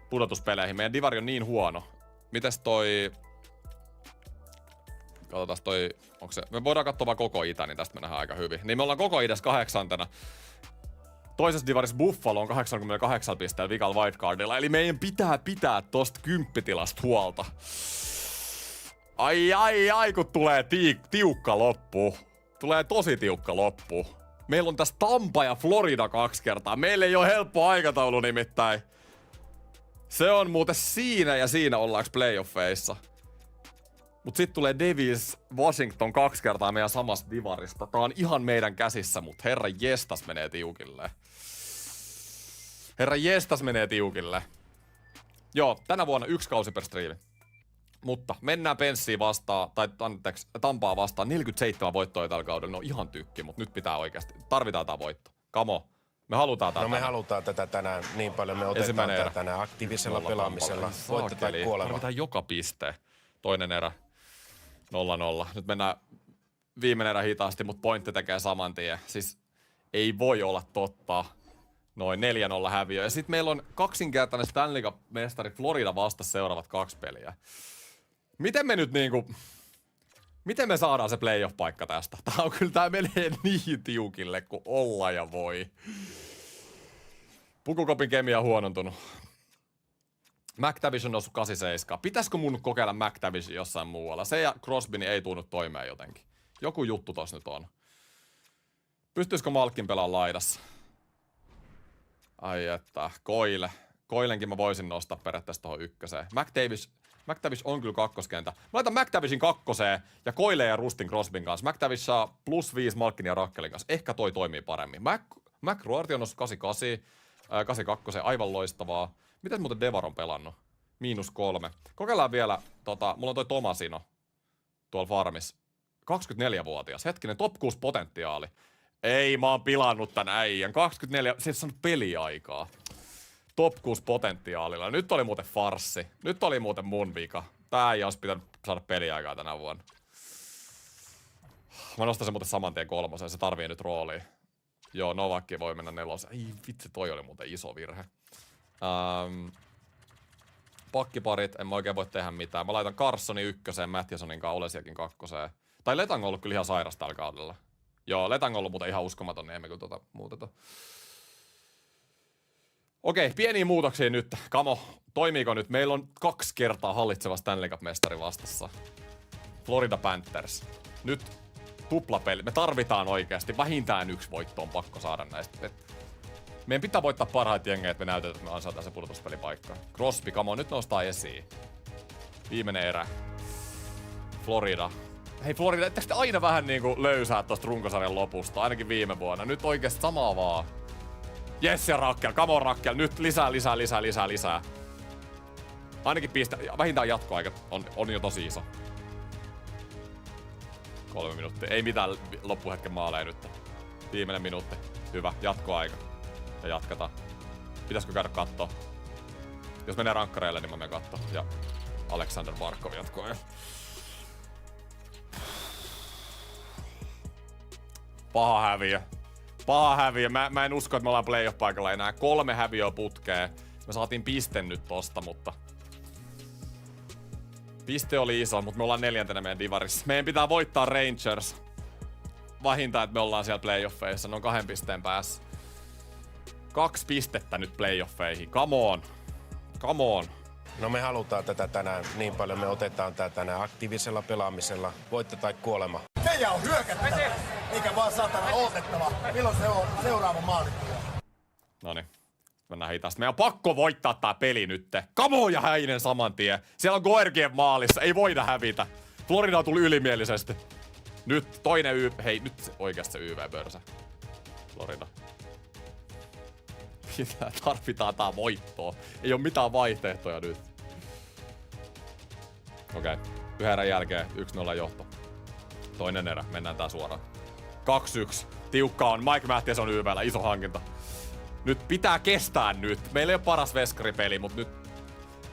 pudotuspeleihin. Meidän divari on niin huono. Mites toi... Katsotaan toi... Onko se... Me voidaan katsoa vaan koko itä, niin tästä mennään aika hyvin. Niin me ollaan koko idässä 8. Toisessa divarissa Buffalo on 88 pisteellä vikalla wildcardilla. Eli meidän pitää tosta 10 huolta. Ai, kun tulee tiukka loppu. Tulee tosi tiukka loppu. Meillä on tässä Tampa ja Florida 2 kertaa. Meillä ei ole helppo aikataulu nimittäin. Se on muuten siinä ja siinä ollaanko playoffeissa. Mut sit tulee Devils Washington 2 kertaa meidän samasta divarista. Tää on ihan meidän käsissä, mut herra jestas menee tiukille. Joo, tänä vuonna 1 kausi per striimi. Mutta mennään Penssiin vastaan, tai anteeksi, Tampaa vastaan. 47 voittoa tällä kaudella, ne on ihan tykki, mutta nyt pitää oikeasti. Tarvitaan tää voitto. Kamo. Me halutaan tätä. No me halutaan tätä tänään niin paljon. Me otetaan tätä tänään aktiivisella pelaamisella. Voitto tai kuolema. Tarvitaan joka piste. Toinen erä. 0-0. Nyt mennään viimeinen erä hitaasti, mutta pointti tekee saman tien. Siis ei voi olla totta. Noin 4-0 häviö. Ja sit meillä on kaksinkertainen Stanley Cup-mestari Florida vasta seuraavat 2 peliä. Miten me nyt miten me saadaan se playoff-paikka tästä? Tää menee niin tiukille kuin olla ja voi. Pukukopin kemia on huonontunut. McTavish on noussut 87. Pitäisikö mun kokeilla McTavish jossain muualla? Se ja Crosby ei tunnu toimeen jotenkin. Joku juttu tossa nyt on. Pystyisikö Malkin pelaamaan laidassa? Ai että, Koilenkin mä voisin nostaa periaatteessa tohon 1. McTavish on kyllä kakkoskentä. Mä laitan McTavishin 2 ja Koileen ja Rustin Crosbyn kanssa. McTavish saa +5 Malkin ja Rakkelin kanssa. Ehkä toi toimii paremmin. McRoarty on noussut 88, 82, aivan loistavaa. Miten muuten Devar on pelannut? -3. Kokeillaan vielä, mulla on toi Tomasino tuolla farmissa. 24-vuotias. Hetkinen, top 6 potentiaali. Ei, mä oon pilannut tän äijän. 24, se ei saanut peliaikaa. Top 6 potentiaalilla. Nyt oli muuten farssi. Nyt oli muuten mun vika. Tää äijä olisi pitänyt saada peliaikaa tänä vuonna. Mä nostan sen muuten saman tien 3. Se tarvii nyt roolia. Joo, Novakki voi mennä 4. Ei vitsi, toi oli muuten iso virhe. Pakkiparit, en mä oikein voi tehdä mitään. Mä laitan Carssonin 1, Matthewsonin kanssa Olesiakin 2. Tai Letang on ollut kyllä ihan sairas tällä kaudella. Joo, Letang on ollut muuten ihan uskomaton, niin emme kyllä muuteta. Okei, pieniä muutoksia nyt. Kamo, toimiiko nyt? Meillä on 2 kertaa hallitseva Stanley Cup-mestari vastassa. Florida Panthers. Nyt tuplapeli. Me tarvitaan oikeasti. Vähintään 1 voitto on pakko saada näistä. Meidän pitää voittaa parhaita jengejä, että me näytetään, että me ansaitaan se pudotuspelipaikka. Crosby, kamo, nyt nostaa esiin. Viimeinen erä. Florida. Hei Florida, ettekö te aina vähän niinku löysää tosta runkosarjan lopusta? Ainakin viime vuonna. Nyt oikeesti samaa vaan. Jes ja Rakkel, come on Rakkel. Nyt lisää. Ainakin piste, vähintään jatkoaika on jo tosi iso. 3 minuuttia. Ei mitään loppuhetken maaleja nyt. Viimeinen minuutti. Hyvä, jatkoaika. Ja jatketaan. Pitäisikö käydä kattoo? Jos menee rankkareille, niin mä menen kattoo. Ja Alexander Barkov jatkoa. Paha häviö. Mä en usko, että me ollaan playoff-paikalla enää. 3 häviöä putkeen. Me saatiin piste nyt tosta, mutta... Piste oli iso, mutta me ollaan 4. meidän divarissa. Meidän pitää voittaa Rangers. Vähintään, että me ollaan siellä playoffeissa. Ne on 2 pisteen päässä. 2 pistettä nyt playoffeihin. Come on. No me halutaan tätä tänään niin paljon. Me otetaan tätä tänään aktiivisella pelaamisella. Voitto tai kuolema. Teidän on hyökättävä, eikä vaan saatana odotettava. Milloin se on seuraava maali? Noniin. Mennään hitaasti. Meidän on pakko voittaa tää peli nytte. Kamo ja Häinen saman tien. Siellä on Goergiev maalissa. Ei voida hävitä. Florida tuli ylimielisesti. Nyt toinen Hei, nyt oikeasti se YV-pörsä. Florida. Tarvitaan tää voittoa. Ei oo mitään vaihtoehtoja nyt. Okei. 1 erän jälkeen 1-0 johto. Toinen erä. Mennään tää suoraan. 2-1. Tiukka on. Mike Matthews on YV:llä. Iso hankinta. Nyt pitää kestää nyt. Meillä ei ole paras veskaripeli, mutta nyt...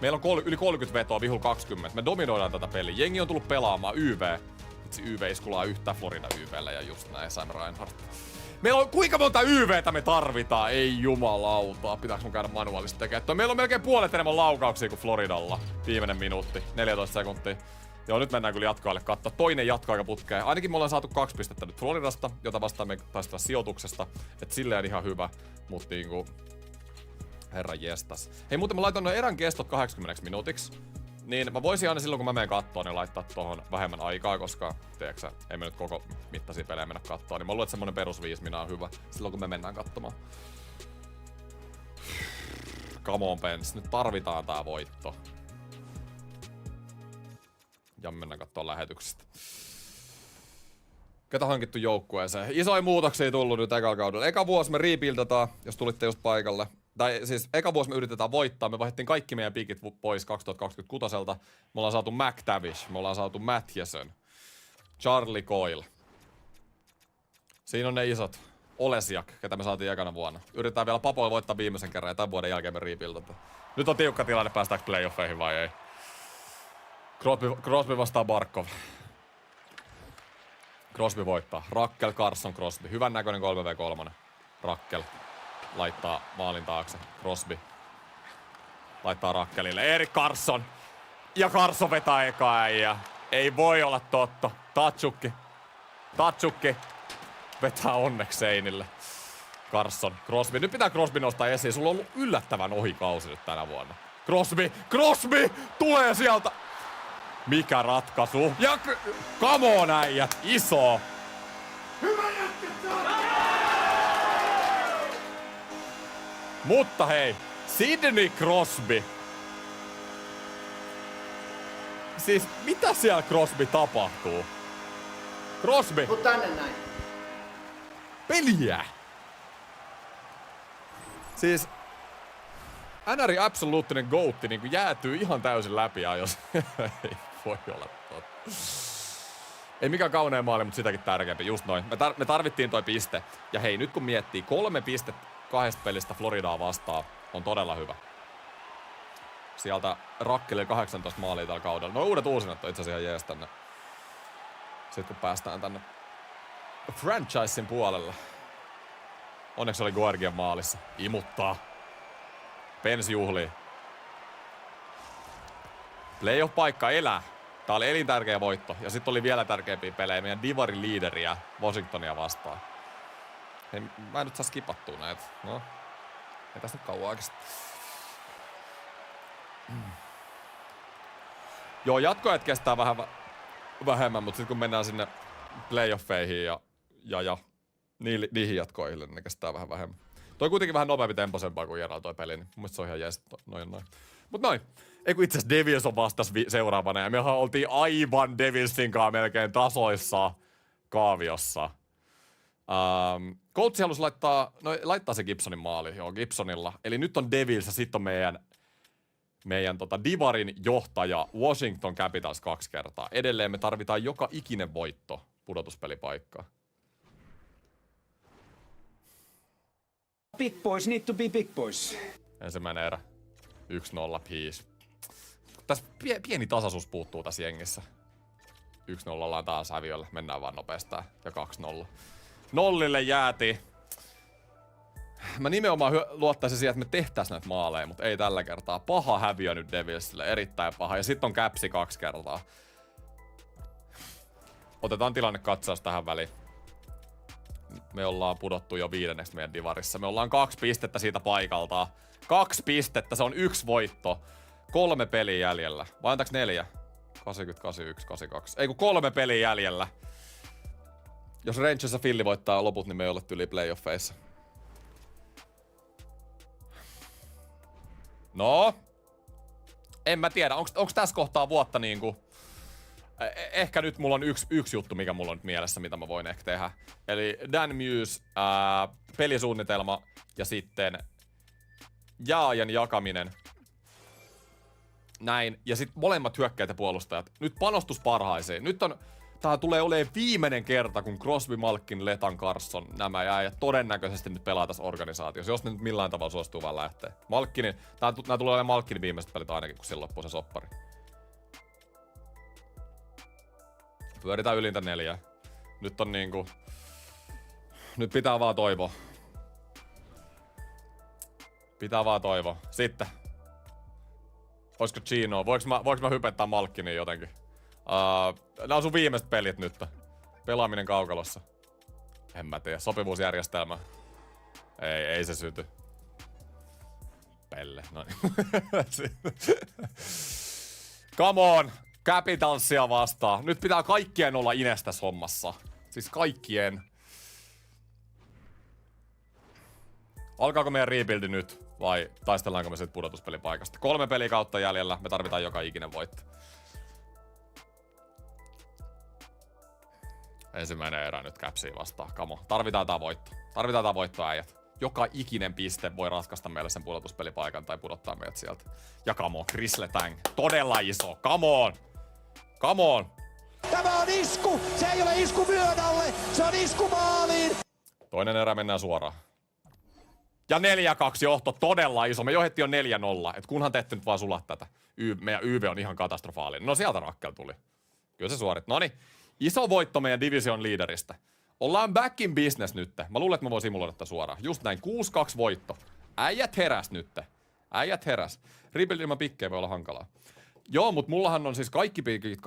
Meillä on yli 30 vetoa, vihul 20. Me dominoidaan tätä peliä. Jengi on tullut pelaamaan YV. Itse YV iskulaa yhtä Florida YV:llä ja just näin Sam Reinhardt. Meillä on kuinka monta YV:tä me tarvitaan? Ei jumalauta. Pitääkö mun käydä manuaalisesti tekemään? Meillä on melkein puolet enemmän laukauksia kuin Floridalla. Viimeinen minuutti. 14 sekuntia. Joo, nyt mennään kyllä jatkoajalle katsoa. Toinen jatkoaika putkeen. Ainakin me ollaan saatu 2 pistettä nyt Floridasta, jota vastaan me taistella sijoituksesta. Et silleen ihan hyvä. Mut niinku... Herran jestas. Hei, muuten mä laitan noin erän kestot 80 minuutiksi. Niin mä voisin aina silloin, kun mä menen kattoon, niin laittaa tohon vähemmän aikaa, koska tiedätkö, ei me nyt koko mittaisia pelejä mennä kattoon. Niin mä luulen, että semmonen perus 5 minä on hyvä silloin, kun me mennään katsomaan. Come on, Pens. Nyt tarvitaan tää voitto. Ja mennään katsomaan lähetyksestä. Ketä hankittu joukkueeseen? Isoja muutoksia tullut nyt ekalla kaudella. Eka vuosi me rebuildataan, jos tulitte just paikalle. Tai siis eka vuosi me yritetään voittaa. Me vaihdettiin kaikki meidän piikit pois 2026. Me ollaan saatu McTavish, me ollaan saatu Mathieson, Charlie Coyle. Siinä on ne isot. Olesiak, ketä me saatiin ekana vuonna. Yritetään vielä Papoilla voittaa viimeisen kerran ja tämän vuoden jälkeen me rebuildataan. Nyt on tiukka tilanne, päästäänkö playoffeihin vai ei. Crosby vastaa Barkov. Crosby voittaa. Rakkel, Carson, Crosby. Hyvän näköinen 3v3. Rakkel laittaa maalin taakse. Crosby laittaa Rakkelille. Erik Carson. Ja Carson vetää eka äijä. Ei voi olla totta. Tatsukki vetää onneksi seinille. Carson, Crosby. Nyt pitää Crosby nostaa esiin. Sulla on ollut yllättävän ohikausi nyt tänä vuonna. Crosby tulee sieltä. Mikä ratkaisu? Ja come on äijät, iso! Hyvä jätkä! Mutta hei, Sidney Crosby. Siis mitä siellä Crosby tapahtuu? Crosby! Tuu tänne näin. Peliä! Siis... NR:n absoluuttinen GOAT niin jäätyy ihan täysin läpi, jos ei voi olla totta. Ei mikään kaunein maali, mutta sitäkin tärkeämpi. Just noin. Me tarvittiin toi piste. Ja hei, nyt kun miettii, 3 pistettä 2 pelistä Floridaa vastaan on todella hyvä. Sieltä Rakkeli 18 maalia tällä kaudella. No uudet uusinnat on itse asiassa ihan jees tänne. Sitten kun päästään tänne franchisein puolelle. Onneksi oli Guergian maalissa. Imuttaa. Pens juhlii. Playoff-paikka elää. Tää oli elintärkeä voitto. Ja sitten oli vielä tärkeämpiä pelejä meidän Divarin liideriä Washingtonia vastaan. Hei, mä en nyt saa skipattua näitä. No, ei tässä nyt kauan oikeesti. Joo, jatkoajat kestää vähän vähemmän, mutta sitten kun mennään sinne playoffeihin ja niihin jatkoihin, niin ne kestää vähän vähemmän. Toi kuitenkin vähän nopeampi temposempaa kuin Jeral toi peli, niin mun mielestä se on ihan jees noin. Mut noin. Ei kun itse asiassa Devils on vastas seuraavana ja mehän oltiin aivan Devilsinkaan melkein tasoissa kaaviossa. Colts halusi laittaa se Gibsonin maali, joo Gibsonilla. Eli nyt on Devils ja sitten on meidän Divarin johtaja Washington Capitals 2 kertaa. Edelleen me tarvitaan joka ikinen voitto pudotuspelipaikkaa. Big boys need to be big boys. Ensimmäinen erä. 1-0 peace. Tässä pieni tasaisuus puuttuu tässä jengissä. 1-0 ollaan taas häviöllä. Mennään vaan nopeastaan. Ja 2-0. Nollille jäätiin. Mä nimenomaan luottaisin siihen, että me tehtäisiin näitä maaleja, mutta ei tällä kertaa. Paha häviö nyt Devilsille. Erittäin paha. Ja sitten on Capsi 2 kertaa. Otetaan tilannekatsaus tähän väliin. Me ollaan pudottu jo 5. meidän divarissa. Me ollaan 2 pistettä siitä paikalta. 2 pistettä, se on 1 voitto. 3 peliä jäljellä. Vai antaaks 4? 80, 81, 82. Ei kun 3 peliä jäljellä. Jos Rangers ja Philly voittaa loput, niin me ei ole yli playoffeissa. No. En mä tiedä. Onks tässä kohtaa vuotta niinku... Ehkä nyt mulla on yksi juttu, mikä mulla on nyt mielessä, mitä mä voin ehkä tehdä. Eli Dan Muse, pelisuunnitelma ja sitten jaajan jakaminen. Näin. Ja sitten molemmat hyökkäät ja puolustajat. Nyt panostus parhaisiin. Tää tulee olemaan viimeinen kerta, kun Crosby, Malkin, Letan, Carson, nämä ja todennäköisesti nyt pelaa tässä organisaatiossa, jos ne nyt millään tavalla suostuu vaan lähteä. Malkinin, nää tulee olemaan Malkinin viimeiset pelit ainakin, kun silloin loppuu se soppari. Pyöritään ylintä 4. Nyt on niinku... Nyt pitää vaan toivoa. Pitää vaan toivoa. Sitten. Oisko Gino? Voinko mä hypettää Malkkiniin jotenkin? Nää on sun viimeiset pelit nyt. Pelaaminen kaukalossa. En mä tiedä. Sopivuusjärjestelmä. Ei se syty. Pelle. Noniin. Come on! Capitalsia vastaan. Nyt pitää kaikkien olla ines tässä hommassa. Siis kaikkien. Alkaako meidän rebuildi nyt? Vai taistellaanko me sitten pudotuspelipaikasta? 3 peliä kautta jäljellä. Me tarvitaan joka ikinen voitto. Ensimmäinen erä nyt Capsiin vastaan. Kamo. Tarvitaan tää voitto. Tarvitaan tää voitto, äijät. Joka ikinen piste voi ratkaista meille sen pudotuspelipaikan tai pudottaa meidät sieltä. Ja kamo, Chris Letang. Todella iso. Come on! Come on! Tämä on isku! Se ei ole isku vyödalle! Se on isku maaliin! Toinen erä mennään suoraan. Ja 4-2 johto, todella iso. Me johdettiin jo 4-0. Et kunhan te ette nyt vaan sulaa tätä. Meidän YV on ihan katastrofaalinen. No sieltä Rakkel tuli. Kyllä se suorit. Noniin. Iso voitto meidän division leaderistä. Ollaan back in business nyt. Mä luulen, että mä voin simuloida tätä suoraan. Just näin. 6-2 voitto. Äijät heräs nyt. Äijät heräs. Rebuild ilman pikkejä voi olla hankalaa. Joo, mut mullahan on siis kaikki piikit 2-7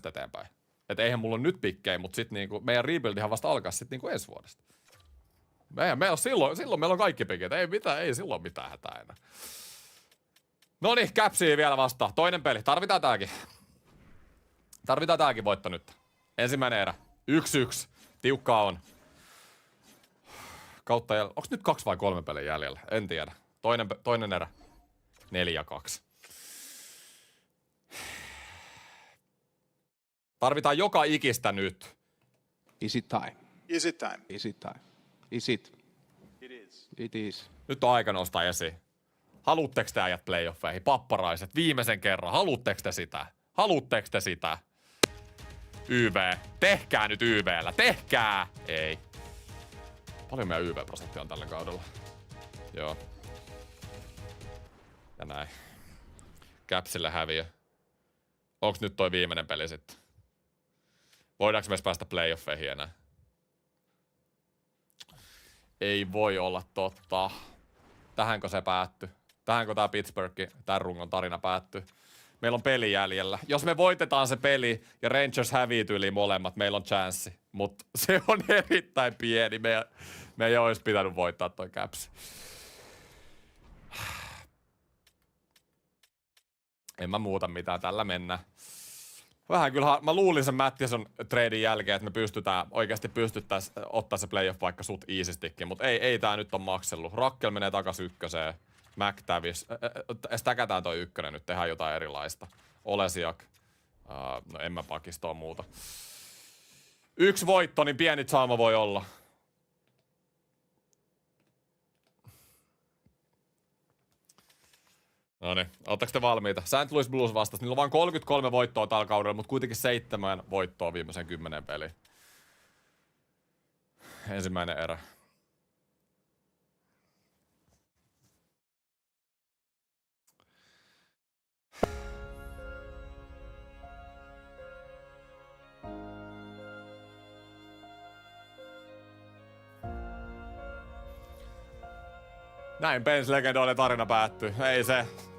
eteenpäin. Et eihän mulla on nyt pikkejä, mut sit niinku meidän rebuildihan vasta alkaa sit niinku ensi vuodesta. Meillä silloin meillä on kaikki pikit. Ei silloin mitään hätää enää. Noniin, Capsiin vielä vastaan. Toinen peli. Tarvitaan tääkin voitto nyt. Ensimmäinen erä. 1-1. Tiukkaa on. Kautta onks nyt 2 vai 3 peliä jäljellä? En tiedä. Toinen erä. 4-2. Tarvitaan joka ikistä nyt. Is it time? Is it time? Is it time? Is it? It is. It is. Nyt on aika nostaa esiin. Haluutteko te ajat playoffeihin? Papparaiset, viimeisen kerran. Haluutteko te sitä? YV. Tehkää nyt YV:llä. Tehkää! Ei. Paljon meidän YV-prosentti on tällä kaudella. Joo. Ja näin. Capsille häviö. Onks nyt toi viimeinen peli sitten? Voidaanko me päästä playoffeihin enää? Ei voi olla totta. Tähänkö se päättyi? Tähänkö tää Pittsburghin, tän rungon tarina päättyy? Meillä on peli jäljellä. Jos me voitetaan se peli ja Rangers hävii yli molemmat, meillä on chanssi. Mutta se on erittäin pieni. Me ei olisi pitänyt voittaa toi Caps. En mä muuta mitään, tällä mennään. Vähän kyllä, mä luulin sen Mattiason treidin jälkeen, että me oikeasti pystyttäisiin ottaa se playoff vaikka sut easystikin, mutta ei tää nyt on maksellut. Rakkel menee takas ykköseen. McTavish. Stäkätään toi ykkönen nyt, tehdään jotain erilaista. Olesiak. No en mä pakistoa muuta. 1 voitto, niin pieni saama voi olla. Noniin, ootteko te valmiita? St. Louis Blues vastas. Niillä on vain 33 voittoa tällä kaudella, mutta kuitenkin 7 voittoa viimeisen 10 peliin. Ensimmäinen erä. Näin Pens-legendoinen tarina päättyy.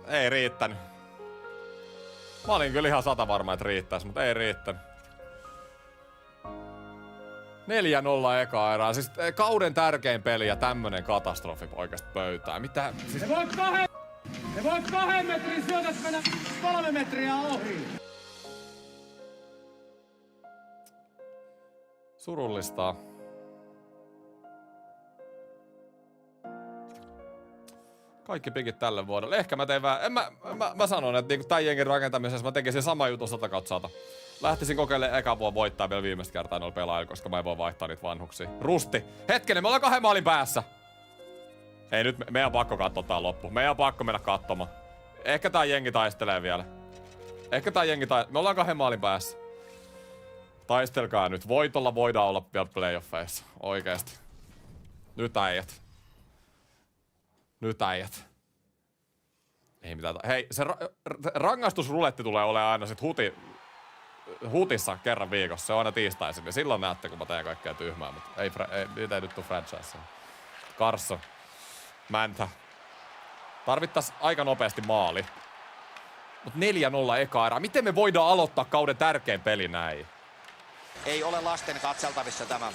Ei riittänyt. Mä olin kyllä ihan 100 varma, että riittäisi, mutta ei riittänyt. 4-0 eka erää. Siis kauden tärkein peli ja tämmönen katastrofi oikeasti pöytään. Mitä? Siis... Ne voit 2 metrin syötät mennä 3 metriä ohi. Surullista. Kaikki pikit tälle vuodelle. Ehkä mä tein vähän... Mä sanon, että niinku tän jengin rakentamisessa mä tekisin sama jutun 100/100. Lähtisin kokeilemaan eka vuonna voittaa vielä viimeistä kertaa noilla pelaajilla, koska mä en voi vaihtaa niitä vanhuksia. Rusti! Hetkinen, me ollaan 2 maalin päässä! Ei nyt, meidän on pakko katsoa tää loppu. Meidän on pakko mennä katsomaan. Ehkä tää jengi taistelee vielä. Me ollaan 2 maalin päässä. Taistelkaa nyt. Voitolla voidaan olla vielä playoffeissa. Oikeesti. Nyt äijät. Ei mitään. Hei, se rangaistusruletti tulee olemaan aina sit hutissa kerran viikossa. Se on aina tiistaisin. Ja silloin näette, kun mä teen kaikkea tyhmää. Mutta ei nyt tuu franchiseen. Carson. Mäntä. Tarvittais aika nopeasti maali. Mut 4-0 eka erää. Miten me voidaan aloittaa kauden tärkein peli näin? Ei ole lasten katseltavissa tämä.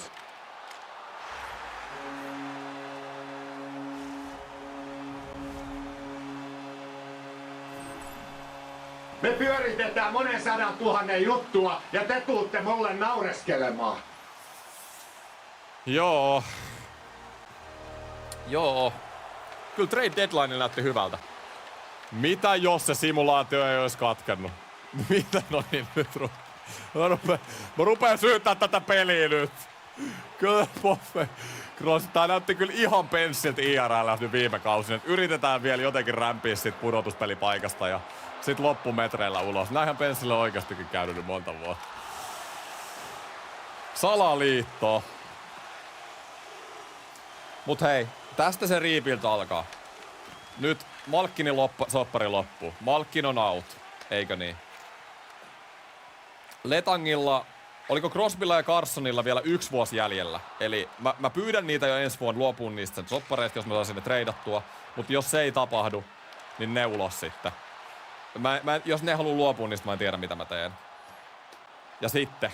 Me pyöritetään monen 100 000 juttua ja te tuutte mulle naureskelemaan. Joo. Kyllä trade deadline näytti hyvältä. Mitä jos se simulaatio ei olisi katkennut? Mitä? No niin, nyt mä rupeen syyttää tätä peliä nyt. Kyllä, Poffe. Tää näytti kyllä ihan penssiltä IRL nyt viime kausina. Yritetään vielä jotenkin rämpiä sit pudotuspelipaikasta ja sit loppumetreillä ulos. Näinhän penssille on oikeastikin käynyt nyt monta vuotta. Salaliitto. Mut hei, tästä se rebuild alkaa. Nyt Malkkinin soppari loppuu. Malkkin on out, eikö niin? Letangilla, oliko Crosbylla ja Carsonilla vielä 1 vuosi jäljellä? Eli mä pyydän niitä jo ensi vuonna luopuun niistä sen soppareista, jos mä saisin ne treidattua. Mutta jos se ei tapahdu, niin ne ulos sitten. Jos ne haluaa luopua, niin mä en tiedä mitä mä teen. Ja sitten.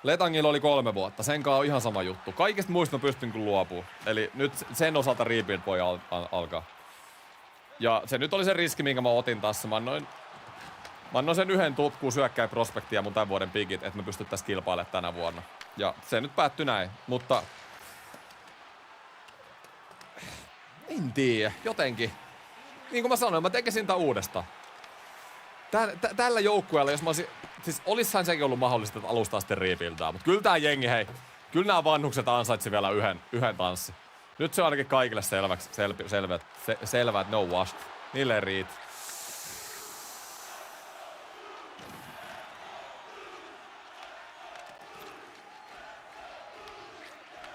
Letangilla oli 3 vuotta. Senkaan on ihan sama juttu. Kaikista muista mä pystyn kyllä luopumaan. Eli nyt sen osalta rebuild voi alkaa. Ja se nyt oli se riski, minkä mä otin tässä. Mä annoin sen 1 tutkuun syökkäin prospektia mun tämän vuoden pikit, että me pystyttäisiin kilpailemaan tänä vuonna. Ja se nyt päättyi näin, mutta... En tiedä, jotenkin. Niin kuin mä sanoin, mä tekisin tää uudestaan. Tällä joukkueella, jos mä olisin... Siis olissahan sekin ollut mahdollista, että alusta asti rebuildaa, mutta kyllä tää jengi, hei. Kyllä nämä vanhukset ansaitsi vielä yhden tanssin. Nyt se on ainakin kaikille selvä, että no wash. Niille ei riitä.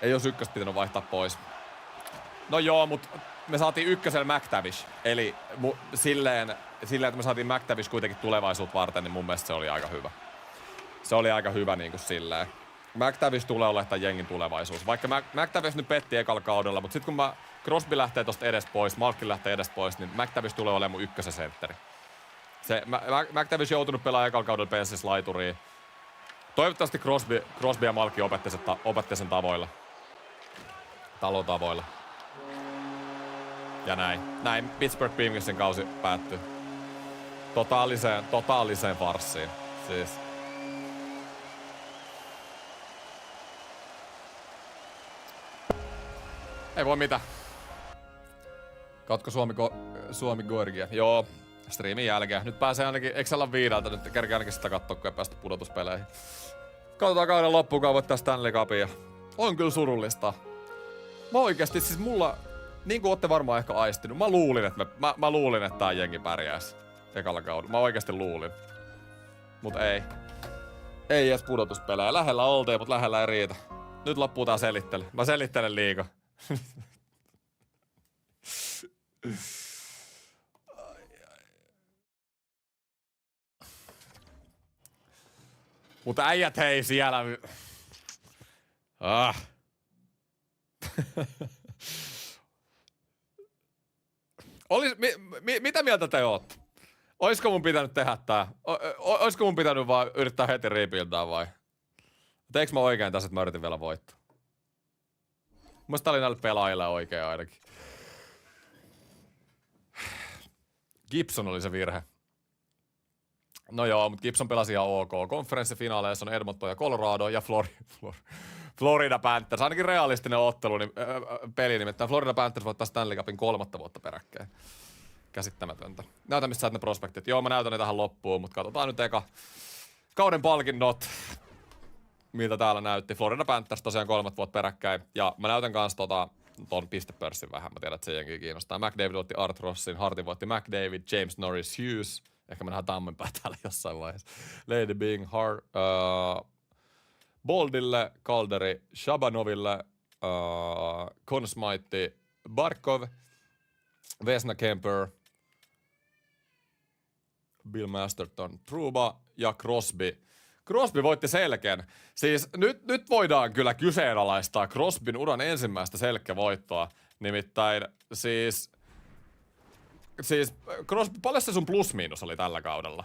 Ei olisi ykköstä pitänyt vaihtaa pois. No joo, mutta me saatiin ykkösellä McTavish. Eli silleen, että me saatiin McTavish kuitenkin tulevaisuutta varten, niin mun mielestä se oli aika hyvä. Se oli aika hyvä niin kuin silleen. McTavish tulee olemaan tämän jengin tulevaisuus. Vaikka McTavish nyt petti ekalla kaudella, mutta sitten kun Crosby lähtee tosta edes pois, Malkin lähtee edes pois, niin McTavish tulee olemaan mun ykkösen sentteri. McTavish joutunut pelaamaan ekalla kaudella penssissä laituriin. Toivottavasti Crosby ja Malki opetti sen tavoilla. Talotavoilla. Ja näin Pittsburgh Penguinsin kausi päättyy. Totaaliseen farssiin. Siis. Ei voi mitään. Katko Suomi Georgia? Joo, striimin jälkeen. Nyt pääsee ainakin Excelan 5. Nyt kerkeä ainakin sitä katsoa, kun ei päästä pudotuspeleihin. Katsotaan kauden loppuun, kun voittaa Stanley Cupia. On kyllä surullista. Mä oikeesti, siis mulla, niin kuin ootte varmaan ehkä aistinut, mä luulin, että tää jengi pärjäis ekalla kaudella. Mä oikeesti luulin. Mut ei. Ei edes pudotuspelejä. Lähellä oltiin, mut lähellä ei riitä. Nyt loppuu tää selittely. Mä selittelen liikaa. Mutta äijät hei siellä. Mitä mieltä te ootte? Oisko mun pitänyt tehdä tää? Oisko mun pitänyt vaan yrittää heti rebuildaa vai? Teekö mä oikein tässä, että mä yritin vielä voittaa? Musta oli näille pelaajille oikein ainakin. Gibson oli se virhe. No joo, mutta Gibson pelasi ihan ok. Konferenssifinaaleissa on Edmonton ja Colorado ja Florida Panthers. Ainakin realistinen ottelu, peli nimittäin. Florida Panthers voittaa Stanley Cupin 3. vuotta peräkkäin. Käsittämätöntä. Näytä, missä sä ne prospektit. Joo, mä näytän ne tähän loppuun, mutta katsotaan nyt eka kauden palkinnot. Miltä täällä näytti. Florida Panthers tosiaan 3 vuotta peräkkäin. Ja mä näytän kans ton pistepörssin vähän. Mä tiedän, että se jenkin kiinnostaa. McDavid voitti Art Rossin, Harty voitti McDavid, James Norris Hughes. Ehkä me nähdään Tammenpää täällä jossain vaiheessa. Lady Byng, Boldille, Calderi, Shabanoville, Conn Smythe, Barkov, Vesna Kemper, Bill Masterton, Trouba ja Crosby. Crosby voitti selkeän. Siis nyt voidaan kyllä kyseenalaistaa Crosbyn uran ensimmäistä selkkävoittoa. Nimittäin siis Crosby, paljon se sun plus-miinus oli tällä kaudella?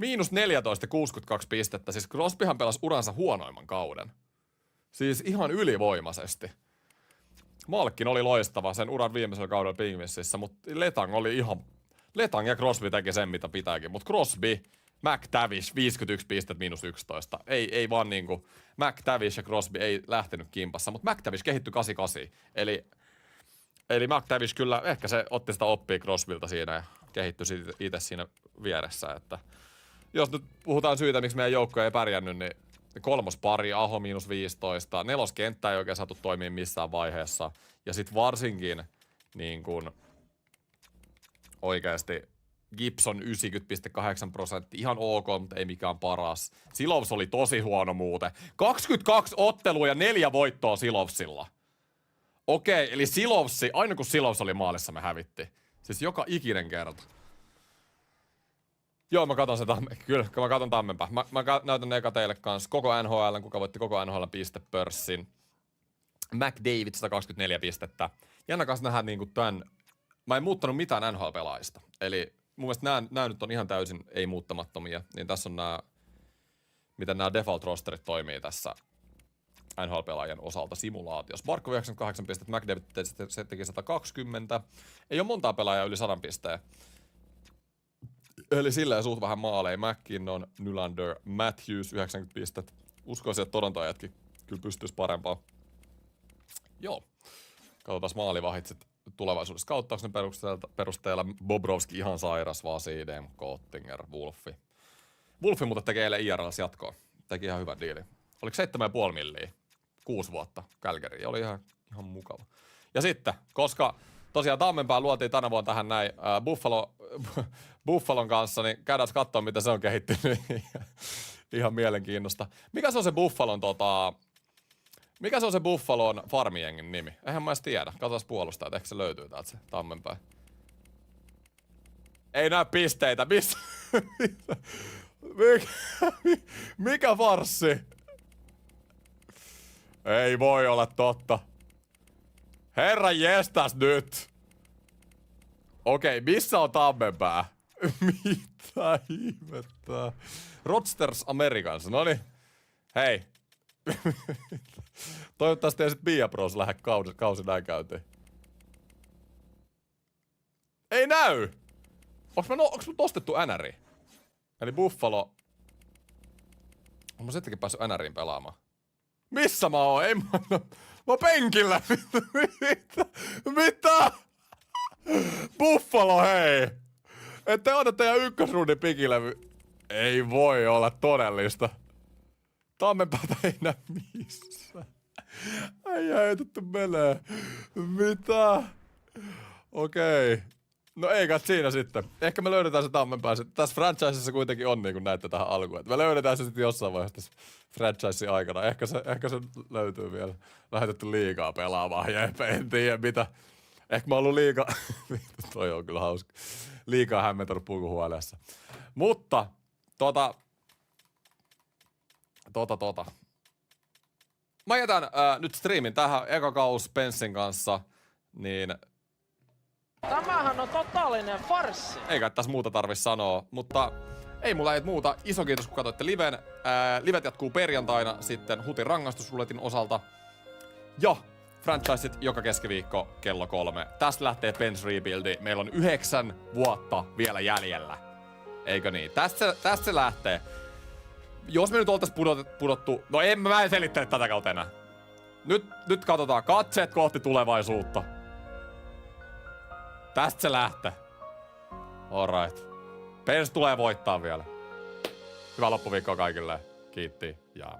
-14 62 pistettä. Siis Crosbyhan pelasi uransa huonoimman kauden. Siis ihan ylivoimaisesti. Malkin oli loistava sen uran viimeisellä kaudella Penguinsissä, mutta Letang ja Crosby teki sen, mitä pitääkin. Mutta Crosby, McTavish, 51 pistettä -11. Ei vaan niinku, McTavish ja Crosby ei lähtenyt kimpassa, mutta McTavish kehittyi 88. Eli McTavish kyllä, ehkä se otti sitä oppia Crosbylta siinä ja kehittyi itse siinä vieressä. Että jos nyt puhutaan syitä, miksi meidän joukko ei pärjännyt, niin kolmospari, Aho -15, neloskenttä ei oikein saatu toimia missään vaiheessa. Ja sit varsinkin niin kun oikeesti Gibson 90,8%, ihan ok, mutta ei mikään paras. Silovs oli tosi huono muuten. 22 ottelua ja 4 voittoa Silovsilla. Okei, eli Silovsi, aina kun Silovs oli maalissa, me hävitti. Siis joka ikinen kerta. Joo, mä katon kyllä, mä katon Tammenpää. Mä näytän ne eka teille kanssa. Koko NHL, kuka voitti koko NHL pistepörssin. McDavid 124 pistettä. Jännä kanssa nähdä niinku tän. Mä en muuttanut mitään NHL-pelaajista. Eli mun mielestä nämä nyt on ihan täysin ei muuttamattomia. Niin tässä on miten nämä default rosterit toimii tässä NHL-pelaajien osalta simulaatiossa. Barkov 98 pistettä, McDavid se teki 120. Ei ole montaa pelaajaa yli 100 pisteen. Eli silleen suht vähän maaleja. McKinnon, Nylander, Matthews 90 pistettä. Uskoisin, että Toronto-ajatkin kyllä pystyisi parempaa. Joo. Katsotaan maalivahit sit tulevaisuudessa kauttauksen perusteella. Bobrovski ihan sairas, vaan Sidem, Kottinger, Wolfi. Wolfi muuten tekee eilen IRL:ssä jatkoa. Teki ihan hyvän diilin. Oliko 7,5 milliä? 6 vuotta Calgary. Oli ihan mukava. Ja sitten, koska tosiaan Tammenpää luotiin tänä vuonna tähän näin Buffalon kanssa, niin käydään katsoa, mitä se on kehittynyt. Ihan mielenkiinnosta. Mikä se on se Buffalon Mikä se on se Buffalon farmijengin nimi? Eihän mä edes tiedä. Katsotaan puolustajat. Ehkä se löytyy täältä se Tammenpää. Ei näy pisteitä. Missä? Mikä farssi? Ei voi olla totta. Herran jestas nyt. Okei, missä on Tammenpää? Mitä ihmettä? Rodsters Americans. Noniin. Hei. Toivottavasti ei sit Bia Bros lähde kausi näin käyntiin. Ei näy! Onks mut ostettu NRi? Eli Buffalo. Onko mä sittenkin päässyt NRiin pelaamaan? Missä mä oon? Ei mä oon penkillä! Mitä? Buffalo, hei! Ette ota teidän ykkösrundin pikilevy. Ei voi olla todellista. Tammenpäätä ei näy missä. Ei heitetty menee. Mitä? Okei. No ei kai siinä sitten. Ehkä me löydetään se Tammenpää. Tässä franchisessa kuitenkin on niin kuin näette tähän alkuun. Me löydetään se sitten jossain vaiheessa tässä franchisein aikana. Ehkä se löytyy vielä. Lähetetty liigaa pelaamaan. Jep, en tiedä mitä. Ehkä mä oon ollut liikaa. Toi on kyllä hauska. Liikaa hämmentänyt pukuhuoneessa. Mutta, Mä jätän nyt streamin tähän eka kaus Penssin kanssa, niin Tämähän on totaalinen farssi. eikä tässä muuta tarvis sanoa, mutta ei mulla ei muuta. Iso kiitos kun katsoitte liven. Livet jatkuu perjantaina sitten Hutin rangaistusruletin osalta. Ja franchiseit joka keskiviikko kello 3. Tästä lähtee Pens Rebuildi. Meillä on 9 vuotta vielä jäljellä. Eikö niin? Tästä se lähtee. Jos me nyt oltais pudottu... No mä en selittele tätä kautta enää. Nyt katsotaan katseet kohti tulevaisuutta. Tästä se lähtee. Alright. Pens tulee voittaa vielä. Hyvää loppuviikkoa kaikille. Kiitti ja